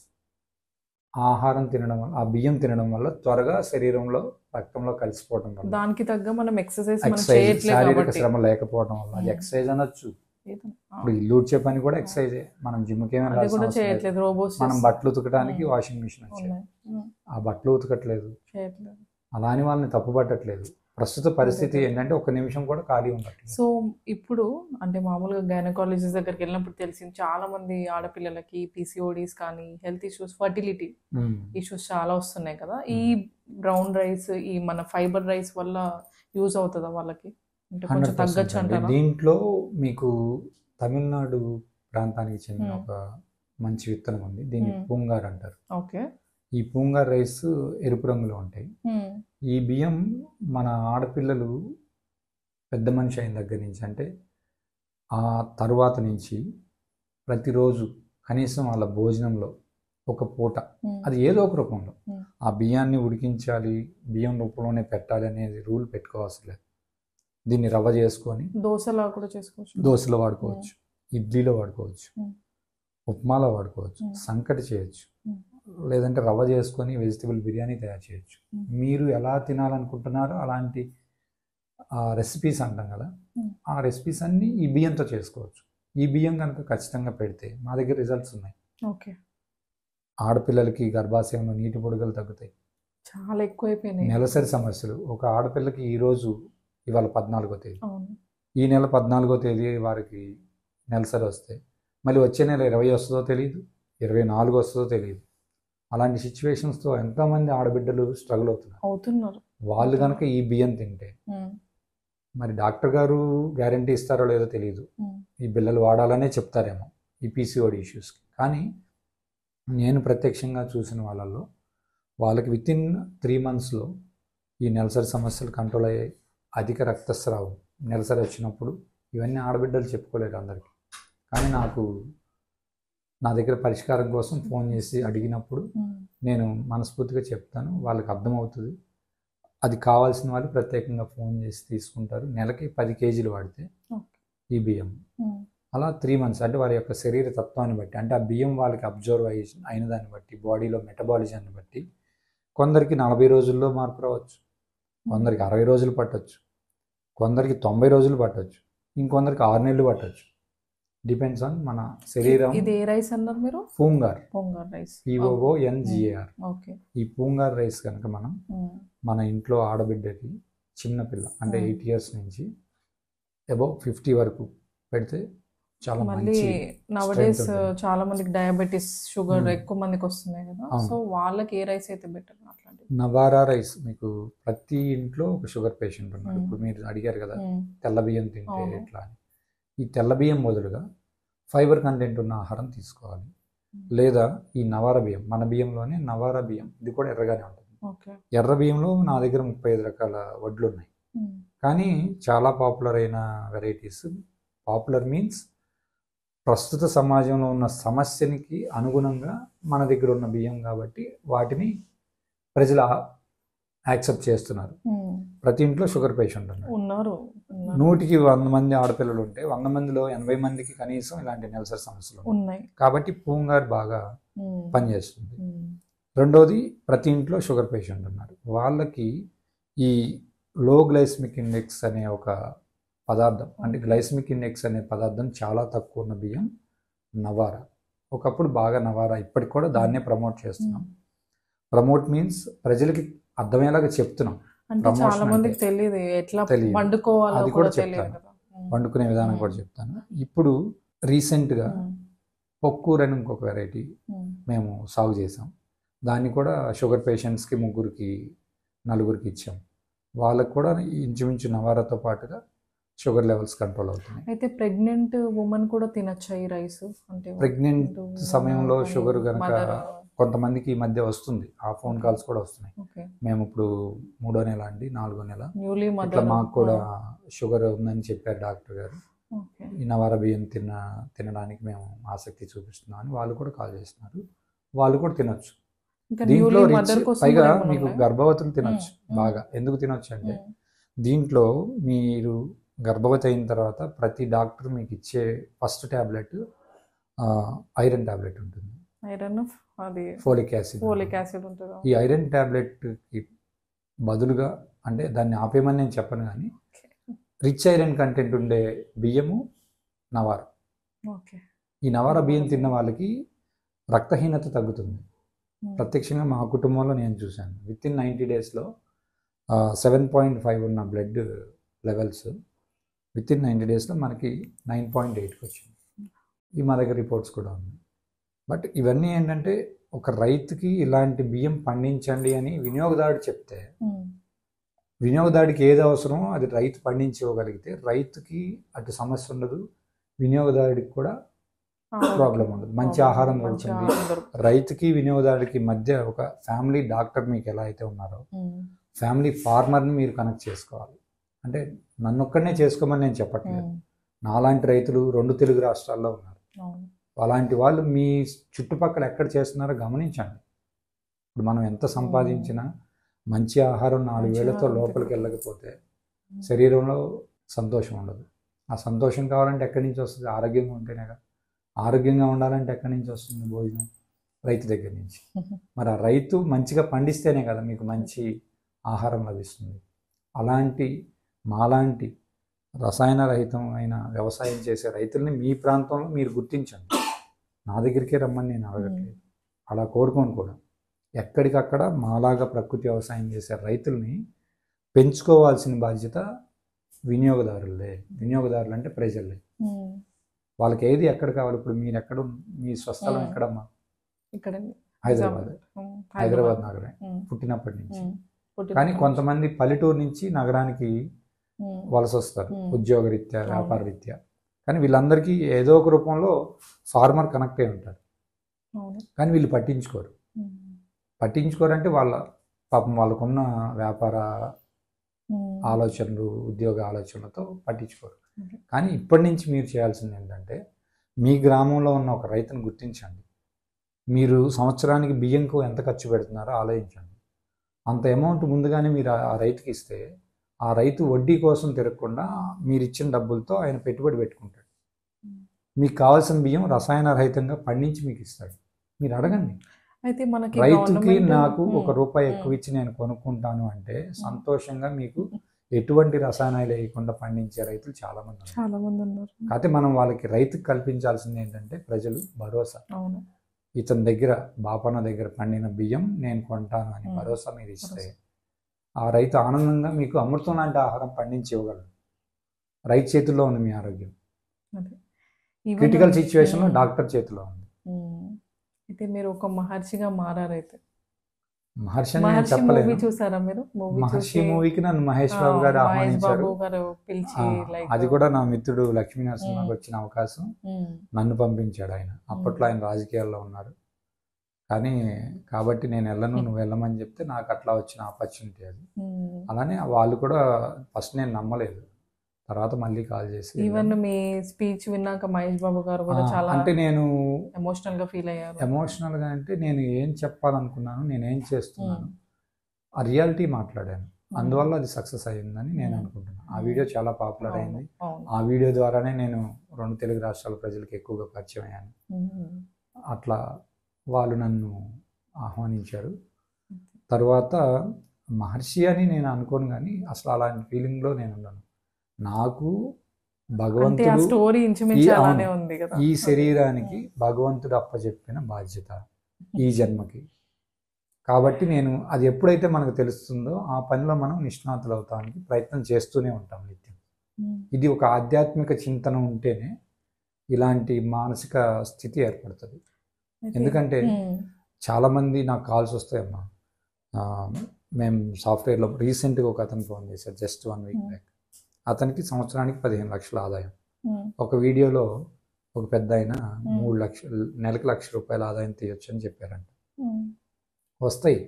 [SPEAKER 1] ఆహారం తినడం వల్ల, ఆ బియ్యం తినడం వల్ల త్వరగా శరీరంలో రక్తంలో కలిసిపోవడం వల్ల,
[SPEAKER 2] దానికి తగ్గ మనం ఎక్సర్సైజ్
[SPEAKER 1] శారీరక శ్రమ లేకపోవడం వల్ల, అది ఎక్సర్సైజ్ అనొచ్చు. ఇప్పుడు ఇల్లు ఉడ్చే పని కూడా ఎక్సర్సైజే. మనం జిమ్కి ఏమైనా మనం బట్టలు ఉతకడానికి వాషింగ్ మిషన్ వచ్చాయి, ఆ బట్టలు ఉతకట్లేదు. అలా అని వాళ్ళని తప్పు పట్టట్లేదు. ప్రస్తుత పరిస్థితి ఏంటంటే ఒక్క నిమిషం కూడా ఖాళీ ఉండట్లేదు.
[SPEAKER 2] సో ఇప్పుడు అంటే మామూలుగా గైనకాలజిస్ట్ దగ్గరికి వెళ్ళినప్పుడు తెలిసింది, చాలా మంది ఆడపిల్లలకి PCODs కానీ హెల్త్ ఇష్యూస్, ఫర్టిలిటీ ఇష్యూస్ చాలా వస్తున్నాయి కదా. ఈ బ్రౌన్ రైస్, ఈ మన ఫైబర్ రైస్ వల్ల యూజ్ అవుతుందా వాళ్ళకి? అంటే కొంచెం తగ్గచ్చు అంటారా?
[SPEAKER 1] దీంట్లో మీకు తమిళనాడు ప్రాంతానికి చెందిన ఒక మంచి విత్తనం ఉంది, దీన్ని పూంగార్ అంటారు.
[SPEAKER 2] ఓకే.
[SPEAKER 1] ఈ పూంగార్ రైస్ ఎరుపు రంగులో ఉంటాయి. ఈ బియ్యం మన ఆడపిల్లలు పెద్ద మనిషి అయిన దగ్గర నుంచి, అంటే ఆ తరువాత నుంచి ప్రతిరోజు కనీసం వాళ్ళ భోజనంలో ఒక పూట, అది ఏదో ఒక రూపంలో ఆ బియ్యాన్ని ఉడికించాలి, బియ్యం రూపంలోనే పెట్టాలి అనేది రూల్ పెట్టుకోవాల్సి లేదు. దీన్ని రవ్వ చేసుకొని
[SPEAKER 2] దోశలో కూడా చేసుకోవచ్చు,
[SPEAKER 1] దోశలో వాడుకోవచ్చు, ఇడ్లీలో వాడుకోవచ్చు, ఉప్మాలో వాడుకోవచ్చు, సంకటి చేయొచ్చు, లేదంటే రవ్వ చేసుకొని వెజిటబుల్ బిర్యానీ తయారు చేయొచ్చు. మీరు ఎలా తినాలనుకుంటున్నారో అలాంటి రెసిపీస్ అంటాం కదా, ఆ రెసిపీస్ అన్నీ ఈ బియ్యంతో చేసుకోవచ్చు. ఈ బియ్యం కనుక ఖచ్చితంగా పెడితే మా దగ్గర రిజల్ట్స్ ఉన్నాయి.
[SPEAKER 2] ఓకే.
[SPEAKER 1] ఆడపిల్లలకి గర్భాశయంలో నీటి పొడుగులు తగ్గుతాయి,
[SPEAKER 2] చాలా ఎక్కువైపోయినాయి.
[SPEAKER 1] నెలసరి సమస్యలు. ఒక ఆడపిల్లకి ఈరోజు ఇవాళ 14వ తేదీ, ఈ నెల 14వ తేదీ వారికి నెలసరి వస్తే మళ్ళీ వచ్చే నెల 20 వస్తుందో తెలియదు, 24 వస్తుందో తెలియదు. అలాంటి సిచ్యువేషన్స్తో ఎంతోమంది ఆడబిడ్డలు స్ట్రగుల్ అవుతున్నారు. వాళ్ళు కనుక ఈ బియ్యం తింటే, మరి డాక్టర్ గారు గ్యారంటీ ఇస్తారో లేదో తెలియదు, ఈ బిళ్ళలు వాడాలనే చెప్తారేమో ఈ PCOD ఇష్యూస్కి. కానీ నేను ప్రత్యక్షంగా చూసిన వాళ్ళల్లో వాళ్ళకి వితిన్ 3 monthsలో ఈ నెలసరి సమస్యలు కంట్రోల్ అయ్యాయి. అధిక రక్తస్రావం, నెలసరి వచ్చినప్పుడు ఇవన్నీ ఆడబిడ్డలు చెప్పుకోలేరు అందరికీ. కానీ నా దగ్గర పరిష్కారం కోసం ఫోన్ చేసి అడిగినప్పుడు నేను మనస్ఫూర్తిగా చెప్తాను, వాళ్ళకి అర్థమవుతుంది. అది కావాల్సిన వాళ్ళు ప్రత్యేకంగా ఫోన్ చేసి తీసుకుంటారు. నెలకి 10 kgs వాడితే ఈ బియ్యం అలా 3 months, అంటే వారి యొక్క శరీర తత్వాన్ని బట్టి, అంటే ఆ బియ్యం వాళ్ళకి అబ్జర్వ్ అయిన దాన్ని బట్టి, బాడీలో మెటబాలిజాన్ని బట్టి కొందరికి 40 రోజుల్లో మార్పు రావచ్చు, కొందరికి 60 రోజులు పట్టవచ్చు, కొందరికి 90 రోజులు పట్టవచ్చు, ఇంకొందరికి 6 నెలలు పట్టవచ్చు. డిపెండ్స్ ఆన్ మన శరీరం.
[SPEAKER 2] ఇది ఏ రైస్ అన్నారు మీరు? పూంగార్ రైస్,
[SPEAKER 1] POONGAR.
[SPEAKER 2] ఓకే.
[SPEAKER 1] ఈ పూంగార్ రైస్ కనుక మనం మన ఇంట్లో ఆడబిడ్డకి, చిన్నపిల్ల అంటే 8 years నుంచి అబౌవ్ 50 వరకు పెడితే చాలా మంచి.
[SPEAKER 2] నవడేస్ చాలా మందికి డయాబెటీస్, షుగర్ ఎక్కువ మందికి వస్తున్నాయి కదా, సో వాళ్ళకి ఏ రైస్ అయితే బెటర్? అట్లాంటిది
[SPEAKER 1] నవారా రైస్. మీకు ప్రతి ఇంట్లో ఒక షుగర్ పేషెంట్ ఉన్నారు. ఇప్పుడు మీరు అడిగారు కదా తెల్ల బియ్యం తింటే ఎట్లా అని. ఈ తెల్ల బియ్యం బదులుగా ఫైబర్ కంటెంట్ ఉన్న ఆహారం తీసుకోవాలి. లేదా ఈ నవారా బియ్యం, మన బియ్యంలోనే నవారా బియ్యం, ఇది కూడా ఎర్రగానే ఉంటుంది. ఎర్ర బియ్యంలో నా దగ్గర 35 రకాల వడ్లు ఉన్నాయి. కానీ చాలా పాపులర్ అయిన వెరైటీస్, పాపులర్ మీన్స్ ప్రస్తుత సమాజంలో ఉన్న సమస్యనికి అనుగుణంగా మన దగ్గర ఉన్న బియ్యం కాబట్టి వాటిని ప్రజలు యాక్సెప్ట్ చేస్తున్నారు. ప్రతి ఇంట్లో షుగర్ పేషెంట్ ఉన్నారు. 100కి 100 మంది ఆడపిల్లలు ఉంటే 100 మందిలో 80 మందికి కనీసం ఇలాంటి నెలసరి సమస్యలు ఉన్నాయి. కాబట్టి పూంగార్ బాగా పనిచేస్తుంది. రెండోది ప్రతి ఇంట్లో షుగర్ పేషెంట్ ఉన్నారు. వాళ్ళకి ఈ లో గ్లైసమిక్ ఇండెక్స్ అనే ఒక పదార్థం, అంటే గ్లైసమిక్ ఇండెక్స్ అనే పదార్థం చాలా తక్కువ ఉన్న బియ్యం నవారా. ఒకప్పుడు బాగా నవారా, ఇప్పటికి కూడా దాన్నే ప్రమోట్ చేస్తున్నాం. ప్రమోట్ మీన్స్ ప్రజలకి అర్థమయ్యేలాగా చెప్తున్నాం.
[SPEAKER 2] అంటే చాలా మందికి తెలియదు ఎట్లా వండుకోవాలో,
[SPEAKER 1] అది కూడా చెప్తాను, వండుకునే విధానం కూడా చెప్తాను. ఇప్పుడు రీసెంట్గా పొక్కూర్ అని ఇంకొక వెరైటీ మేము సాగు చేసాం. దాన్ని కూడా షుగర్ పేషెంట్స్కి 3కి 4కి ఇచ్చాం. వాళ్ళకు కూడా ఇంచుమించు నవారాతో పాటుగా షుగర్ లెవెల్స్ కంట్రోల్ అవుతున్నాయి.
[SPEAKER 2] అయితే ప్రెగ్నెంట్ ఉమెన్ కూడా తినచ్చా ఈ రైస్? అంటే
[SPEAKER 1] ప్రెగ్నెంట్ సమయంలో షుగర్ కనుక కొంతమందికి ఈ మధ్య వస్తుంది, ఆ ఫోన్ కాల్స్ కూడా వస్తున్నాయి. మేము ఇప్పుడు 3వ నెల అండి, 4వ నెల, ఇట్లా మాకు కూడా షుగర్ ఉందని చెప్పారు డాక్టర్ గారు, ఈ నవారా బియ్యం తినడానికి మేము ఆసక్తి చూపిస్తున్నాం అని వాళ్ళు కూడా కాల్ చేస్తున్నారు. వాళ్ళు కూడా తినొచ్చు. దీంట్లో పైగా మీకు గర్భవతులు తినొచ్చు బాగా. ఎందుకు తినొచ్చు అంటే దీంట్లో మీరు గర్భవతి అయిన తర్వాత ప్రతి డాక్టర్ మీకు ఇచ్చే ఫస్ట్ ట్యాబ్లెట్ ఐరన్ ట్యాబ్లెట్ ఉంటుంది. ఫోలిక్ యాసిడ్ ఉంటుంది. ఈ ఐరన్ ట్యాబ్లెట్కి బదులుగా, అంటే దాన్ని ఆపేయమని నేను చెప్పను కానీ, రిచ్ ఐరన్ కంటెంట్ ఉండే బియ్యము నవారా. ఈ నవారా బియ్యం తిన్న వాళ్ళకి రక్తహీనత తగ్గుతుంది. ప్రత్యక్షంగా మా కుటుంబంలో నేను చూశాను. విత్ ఇన్ 90 డేస్లో 7.5 ఉన్న బ్లడ్ లెవెల్స్ విత్ ఇన్ 90 డేస్లో మనకి 9.8కి వచ్చింది. ఈ మా దగ్గర రిపోర్ట్స్ కూడా ఉన్నాయి. బట్ ఇవన్నీ ఏంటంటే ఒక రైతుకి ఇలాంటి బియ్యం పండించండి అని వినియోగదారుడు చెప్తే, వినియోగదారుడికి ఏది అవసరమో అది రైతు పండించుకోగలిగితే రైతుకి అటు సమస్య ఉండదు, వినియోగదారుడికి కూడా ప్రాబ్లం ఉండదు, మంచి ఆహారం దొరుకుతుంది. రైతుకి వినియోగదారుడికి మధ్య ఒక ఫ్యామిలీ డాక్టర్ మీకు ఎలా అయితే ఉన్నారో, ఫ్యామిలీ ఫార్మర్ని మీరు కనెక్ట్ చేసుకోవాలి. అంటే నన్ను ఒక్కడనే చేసుకోమని నేను చెప్పట్లేదు, నాలాంటి రైతులు 2 తెలుగు రాష్ట్రాల్లో ఉన్నారు. అలాంటి వాళ్ళు మీ చుట్టుపక్కల ఎక్కడ చేస్తున్నారో గమనించండి. ఇప్పుడు మనం ఎంత సంపాదించినా మంచి ఆహారం 4 వేలతో లోపలికి వెళ్ళకపోతే శరీరంలో సంతోషం ఉండదు. ఆ సంతోషం కావాలంటే ఎక్కడి నుంచి వస్తుంది? ఆరోగ్యంగా ఉంటేనే కదా. ఆరోగ్యంగా ఉండాలంటే ఎక్కడి నుంచి వస్తుంది భోజనం? రైతు దగ్గర నుంచి. మరి ఆ రైతు మంచిగా పండిస్తేనే కదా మీకు మంచి ఆహారం లభిస్తుంది. అలాంటి మాలాంటి రసాయన రహితమైన వ్యవసాయం చేసే రైతుల్ని మీ ప్రాంతంలో మీరు గుర్తించండి. నా దగ్గరికే రమ్మని నేను అడగట్లేదు, అలా కోరుకోను కూడా. ఎక్కడికక్కడ మాలాగా ప్రకృతి వ్యవసాయం చేసే రైతుల్ని పెంచుకోవాల్సిన బాధ్యత వినియోగదారులే. వినియోగదారులు అంటే ప్రజలే. వాళ్ళకి ఏది ఎక్కడ కావాలి? ఇప్పుడు మీరు ఎక్కడ, మీ స్వస్థలం ఎక్కడమ్మా? హైదరాబాద్ నగరం పుట్టినప్పటి నుంచి. కానీ కొంతమంది పల్లెటూరు నుంచి నగరానికి వలస వస్తారు ఉద్యోగ రీత్యా, వ్యాపార రీత్యా. కానీ వీళ్ళందరికీ ఏదో ఒక రూపంలో ఫార్మర్ కనెక్ట్ అయి ఉంటారు. కానీ వీళ్ళు పట్టించుకోరంటే వాళ్ళ పాపం వాళ్ళకున్న వ్యాపార ఆలోచనలు, ఉద్యోగ ఆలోచనలతో పట్టించుకోరు. కానీ ఇప్పటి నుంచి మీరు చేయాల్సింది ఏంటంటే, మీ గ్రామంలో ఉన్న ఒక రైతును గుర్తించండి. మీరు సంవత్సరానికి బియ్యంకు ఎంత ఖర్చు పెడుతున్నారో ఆలోచించండి. అంత అమౌంట్ ముందుగానే మీరు ఆ రైతుకి ఇస్తే, ఆ రైతు వడ్డీ కోసం తిరగకుండా మీరు ఇచ్చిన డబ్బులతో ఆయన పెట్టుబడి పెట్టుకుంటాడు. మీకు కావాల్సిన బియ్యం రసాయన రహితంగా పండించి మీకు ఇస్తాడు. మీరు అడగండి.
[SPEAKER 2] అయితే మనకి
[SPEAKER 1] రైతుకి నాకు ₹1 ఎక్కువ ఇచ్చి నేను కొనుక్కుంటాను అంటే సంతోషంగా మీకు ఎటువంటి రసాయనాలు వేయకుండా పండించే రైతులు చాలా మంది
[SPEAKER 2] ఉన్నారు.
[SPEAKER 1] కాకపోతే మనం వాళ్ళకి రైతుకి కల్పించాల్సింది ఏంటంటే ప్రజలు భరోసా. ఇతని దగ్గర, బాపన్న దగ్గర పండిన బియ్యం నేను కొంటాను అని భరోసా మీరు ఇస్తే ఆ రైతు ఆనందంగా మీకు అమృతం లాంటి ఆహారం పండించి ఇవ్వగలరు. రైతు చేతుల్లో ఉంది మీ ఆరోగ్యం. క్రిటికల్ సిచ్యువేషన్లో డాక్టర్ చేతిలో ఉంది.
[SPEAKER 2] అయితే మీరు ఒక మహర్షిగా మారారైతే.
[SPEAKER 1] మహర్షి చెప్పలేదు.
[SPEAKER 2] చూసారా మీరు?
[SPEAKER 1] మహర్షి మూవీకి నన్ను మహేష్ బాబు గారు ఆహ్వానించారు. అది కూడా నా మిత్రుడు లక్ష్మీ నరసింహకు వచ్చిన అవకాశం. నన్ను పంపించాడు ఆయన. అప్పట్లో ఆయన రాజకీయాల్లో ఉన్నారు. కానీ కాబట్టి నేను వెళ్ళను, నువ్వు వెళ్ళమని చెప్తే నాకు అట్లా వచ్చిన ఆపర్చునిటీ అది. అలానే వాళ్ళు కూడా ఫస్ట్ నేను నమ్మలేదు, తర్వాత మళ్ళీ కాల్ చేసి.
[SPEAKER 2] ఈవెన్ మీ స్పీచ్ విన్నాక మహేష్ బాబు గారు కూడా చాలా
[SPEAKER 1] అంటే నేను
[SPEAKER 2] ఎమోషనల్ గా ఫీల్ అయ్యారు.
[SPEAKER 1] ఎమోషనల్ గా అంటే నేను ఏం చెప్పాలనుకున్నాను, నేనేం చేస్తున్నాను, ఆ రియాలిటీ మాట్లాడాను. అందువల్ల అది సక్సెస్ అయ్యిందని నేను అనుకుంటున్నాను. ఆ వీడియో చాలా పాపులర్ అయింది. ఆ వీడియో ద్వారానే నేను 2 తెలుగు రాష్ట్రాల ప్రజలకు ఎక్కువగా పరిచయం అయ్యాను. అట్లా వాళ్ళు నన్ను ఆహ్వానించారు. తర్వాత మహర్షి అని నేను అనుకోను, కానీ అసలు అలాంటి ఫీలింగ్లో నేను ఉన్నాను. నాకు భగవంతుడు
[SPEAKER 2] స్టోరీ
[SPEAKER 1] ఈ శరీరానికి భగవంతుడు అప్పచెప్పిన బాధ్యత ఈ జన్మకి. కాబట్టి నేను అది ఎప్పుడైతే మనకు తెలుస్తుందో ఆ పనిలో మనం నిష్ణాతులు అవుతానికి ప్రయత్నం చేస్తూనే ఉంటాం నిత్యం. ఇది ఒక ఆధ్యాత్మిక చింతన ఉంటేనే ఇలాంటి మానసిక స్థితి ఏర్పడుతుంది. ఎందుకంటే చాలామంది నాకు కాల్స్ వస్తాయమ్మా. మేము సాఫ్ట్వేర్లో రీసెంట్గా ఒక అతను ఫోన్ చేశారు, జస్ట్ 1 వీక్ బ్యాక్. అతనికి సంవత్సరానికి 15 లక్షల ఆదాయం. ఒక వీడియోలో ఒక పెద్ద ఆయన 3 లక్షలు నెలకు ₹1,00,000 ఆదాయం తీయొచ్చు అని చెప్పారంట. వస్తాయి.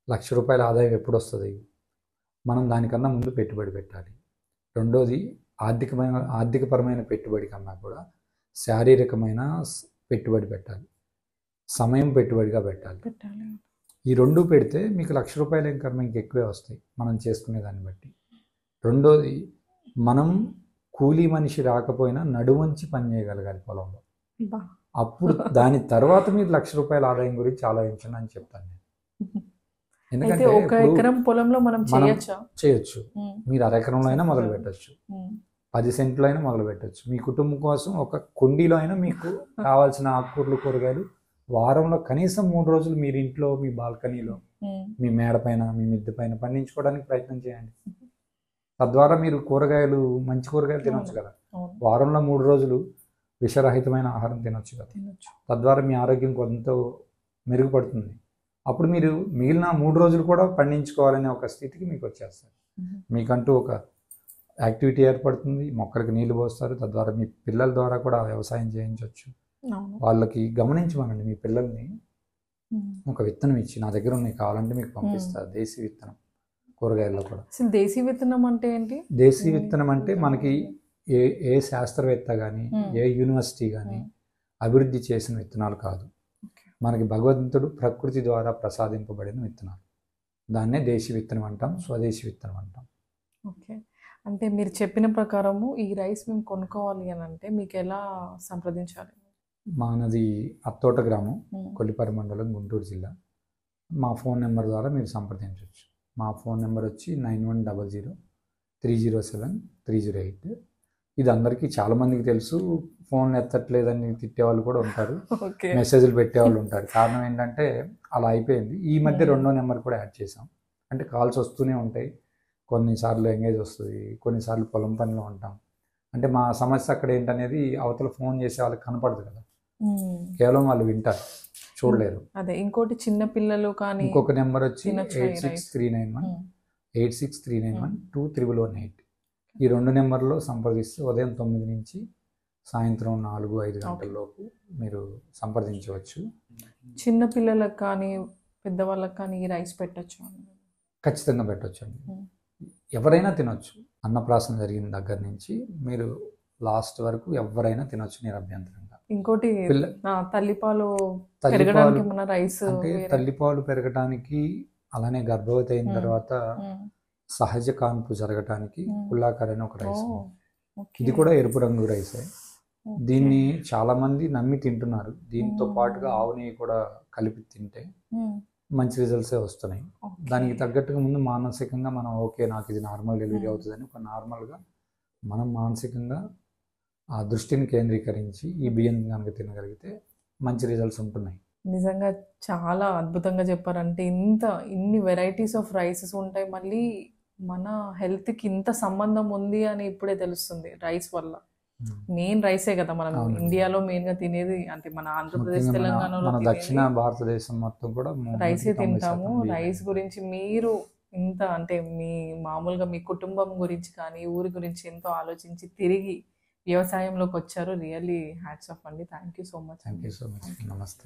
[SPEAKER 1] ₹1,00,000 ఆదాయం ఎప్పుడు వస్తుంది? మనం దానికన్నా ముందు పెట్టుబడి పెట్టాలి. రెండోది ఆర్థికపరమైన పెట్టుబడి కన్నా కూడా శారీరకమైన పెట్టుబడి పెట్టాలి, సమయం పెట్టుబడిగా పెట్టాలి. ఈ రెండు పెడితే మీకు ₹1,00,000 ఏం కర్మ ఇంకెక్కువే వస్తాయి మనం చేసుకునే దాన్ని బట్టి. రెండోది, మనం కూలీ మనిషి రాకపోయినా నడువంచి పని చేయగలగాలి పొలంలో. అప్పుడు దాని తర్వాత మీరు ₹1,00,000 ఆదాయం గురించి ఆలోచించండి అని చెప్తాను నేను. ఎందుకంటే
[SPEAKER 2] ఒక ఎకరం పొలంలో మనం
[SPEAKER 1] చేయొచ్చు. మీరు అరెకరంలో అయినా మొదలు పెట్టచ్చు, 10 సెంట్లో అయినా మొదలు పెట్టచ్చు. మీ కుటుంబం కోసం ఒక కుండీలో అయినా మీకు కావాల్సిన ఆకుకూరలు, కూరగాయలు వారంలో కనీసం 3 రోజులు మీరు ఇంట్లో మీ బాల్కనీలో, మీ మేడ పైన, మీ మిద్దె పైన పండించుకోవడానికి ప్రయత్నం చేయండి. తద్వారా మీరు కూరగాయలు, మంచి కూరగాయలు తినొచ్చు కదా. వారంలో 3 రోజులు విషరహితమైన ఆహారం తినొచ్చు కదా. తద్వారా మీ ఆరోగ్యం కొంత మెరుగుపడుతుంది. అప్పుడు మీరు మిగిలిన 3 రోజులు కూడా పండించుకోవాలనే ఒక స్థితికి మీకు వచ్చేస్తారు. మీకంటూ ఒక యాక్టివిటీ ఏర్పడుతుంది, మొక్కలకి నీళ్లు పోస్తారు. తద్వారా మీ పిల్లల ద్వారా కూడా వ్యవసాయం చేయించవచ్చు. వాళ్ళకి గమనించమనండి, మీ పిల్లల్ని ఒక విత్తనం ఇచ్చి, నా దగ్గర ఉన్నాయి కావాలంటే మీకు పంపిస్తారు, దేశీ విత్తనం. కూరగాయల్లో కూడా
[SPEAKER 2] దేశీ విత్తనం అంటే ఏంటి?
[SPEAKER 1] దేశీ విత్తనం అంటే మనకి ఏ శాస్త్రవేత్త కానీ ఏ యూనివర్సిటీ కానీ అభివృద్ధి చేసిన విత్తనాలు కాదు. మనకి భగవంతుడు ప్రకృతి ద్వారా ప్రసాదింపబడిన విత్తనాలు. దాన్నే దేశీ విత్తనం అంటాం, స్వదేశీ విత్తనం అంటాం.
[SPEAKER 2] ఓకే. అంటే మీరు చెప్పిన ప్రకారము ఈ రైస్ మేము కొనుక్కోవాలి అని అంటే మీకు ఎలా సంప్రదించాలి?
[SPEAKER 1] మానది అత్తోట గ్రామం, కొల్లిపర మండలం, గుంటూరు జిల్లా. మా ఫోన్ నెంబర్ ద్వారా మీరు సంప్రదించవచ్చు. మా ఫోన్ నెంబర్ వచ్చి 9100307308. ఇది అందరికీ చాలామందికి తెలుసు. ఫోన్ ఎత్తట్లేదని తిట్టేవాళ్ళు కూడా ఉంటారు, మెసేజ్లు పెట్టేవాళ్ళు ఉంటారు. కారణం ఏంటంటే అలా అయిపోయింది. ఈ మధ్య 2వ నెంబర్ కూడా యాడ్ చేసాం. అంటే కాల్స్ వస్తూనే ఉంటాయి. కొన్నిసార్లు ఎంగేజ్ వస్తుంది, కొన్నిసార్లు పొలం పనిలో ఉంటాం. అంటే మా సమస్య అక్కడ ఏంటనేది అవతల ఫోన్ చేసే వాళ్ళకి కనపడదు కదా, కేవలం వాళ్ళు వింటారు, చూడలేరు.
[SPEAKER 2] అదే ఇంకోటి చిన్న పిల్లలు కానీ.
[SPEAKER 1] ఇంకొక నెంబర్ వచ్చి 8639121118. ఈ 2 నెంబర్లో సంప్రదిస్తే ఉదయం 9 నుంచి సాయంత్రం 4-5 గంటల్లోపు మీరు సంప్రదించవచ్చు.
[SPEAKER 2] చిన్న పిల్లలకు కానీ పెద్దవాళ్ళకి కానీ ఈ రైస్ పెట్టచ్చు?
[SPEAKER 1] ఖచ్చితంగా పెట్టచ్చు అండి. ఎవరైనా తినొచ్చు. అన్నప్రాసన జరిగిన దగ్గర నుంచి మీరు లాస్ట్ వరకు ఎవరైనా తినొచ్చు నిరభ్యంతరంగా.
[SPEAKER 2] ఇంకోటి తల్లిపాలు పెరగడానికి మన రైస్
[SPEAKER 1] అంటే తల్లిపాలు పెరగడానికి, అలానే గర్భవతి అయిన తర్వాత సహజ కాన్పు జరగటానికి పుల్లాకర్ అని ఒక రైస్. ఇది కూడా ఎరుపు రంగు రైసే. దీన్ని చాలా మంది నమ్మి తింటున్నారు. దీంతో పాటుగా ఆవు నెయ్యి కూడా కలిపి తింటే మంచి రిజల్ట్సే వస్తున్నాయి. దానికి తగ్గట్టుగా ముందు మానసికంగా మనం ఓకే, నాకు ఇది నార్మల్ డెలివరీ అవుతుందని ఒక నార్మల్గా మనం మానసికంగా ఆ దృష్టిని కేంద్రీకరించి ఈ బియ్యం కనుక తినగలిగితే మంచి రిజల్ట్స్ ఉంటున్నాయి.
[SPEAKER 2] నిజంగా చాలా అద్భుతంగా చెప్పారంటే ఇన్ని వెరైటీస్ ఆఫ్ రైసెస్ ఉంటాయి, మళ్ళీ మన హెల్త్కి ఇంత సంబంధం ఉంది అని ఇప్పుడే తెలుస్తుంది రైస్ వల్ల. మెయిన్ రైసే కదా మనం ఇండియాలో మెయిన్గా తినేది. అంటే మన ఆంధ్రప్రదేశ్, తెలంగాణలో
[SPEAKER 1] దక్షిణ భారతదేశం మొత్తం కూడా
[SPEAKER 2] రైసే తింటాము. రైస్ గురించి మీరు ఇంత అంటే మీ మామూలుగా మీ కుటుంబం గురించి కానీ ఊరి గురించి ఎంతో ఆలోచించి తిరిగి వ్యవసాయంలోకి వచ్చారు. రియల్లీ హ్యాట్స్ ఆఫ్ అండి. Thank you so much.
[SPEAKER 1] నమస్తే.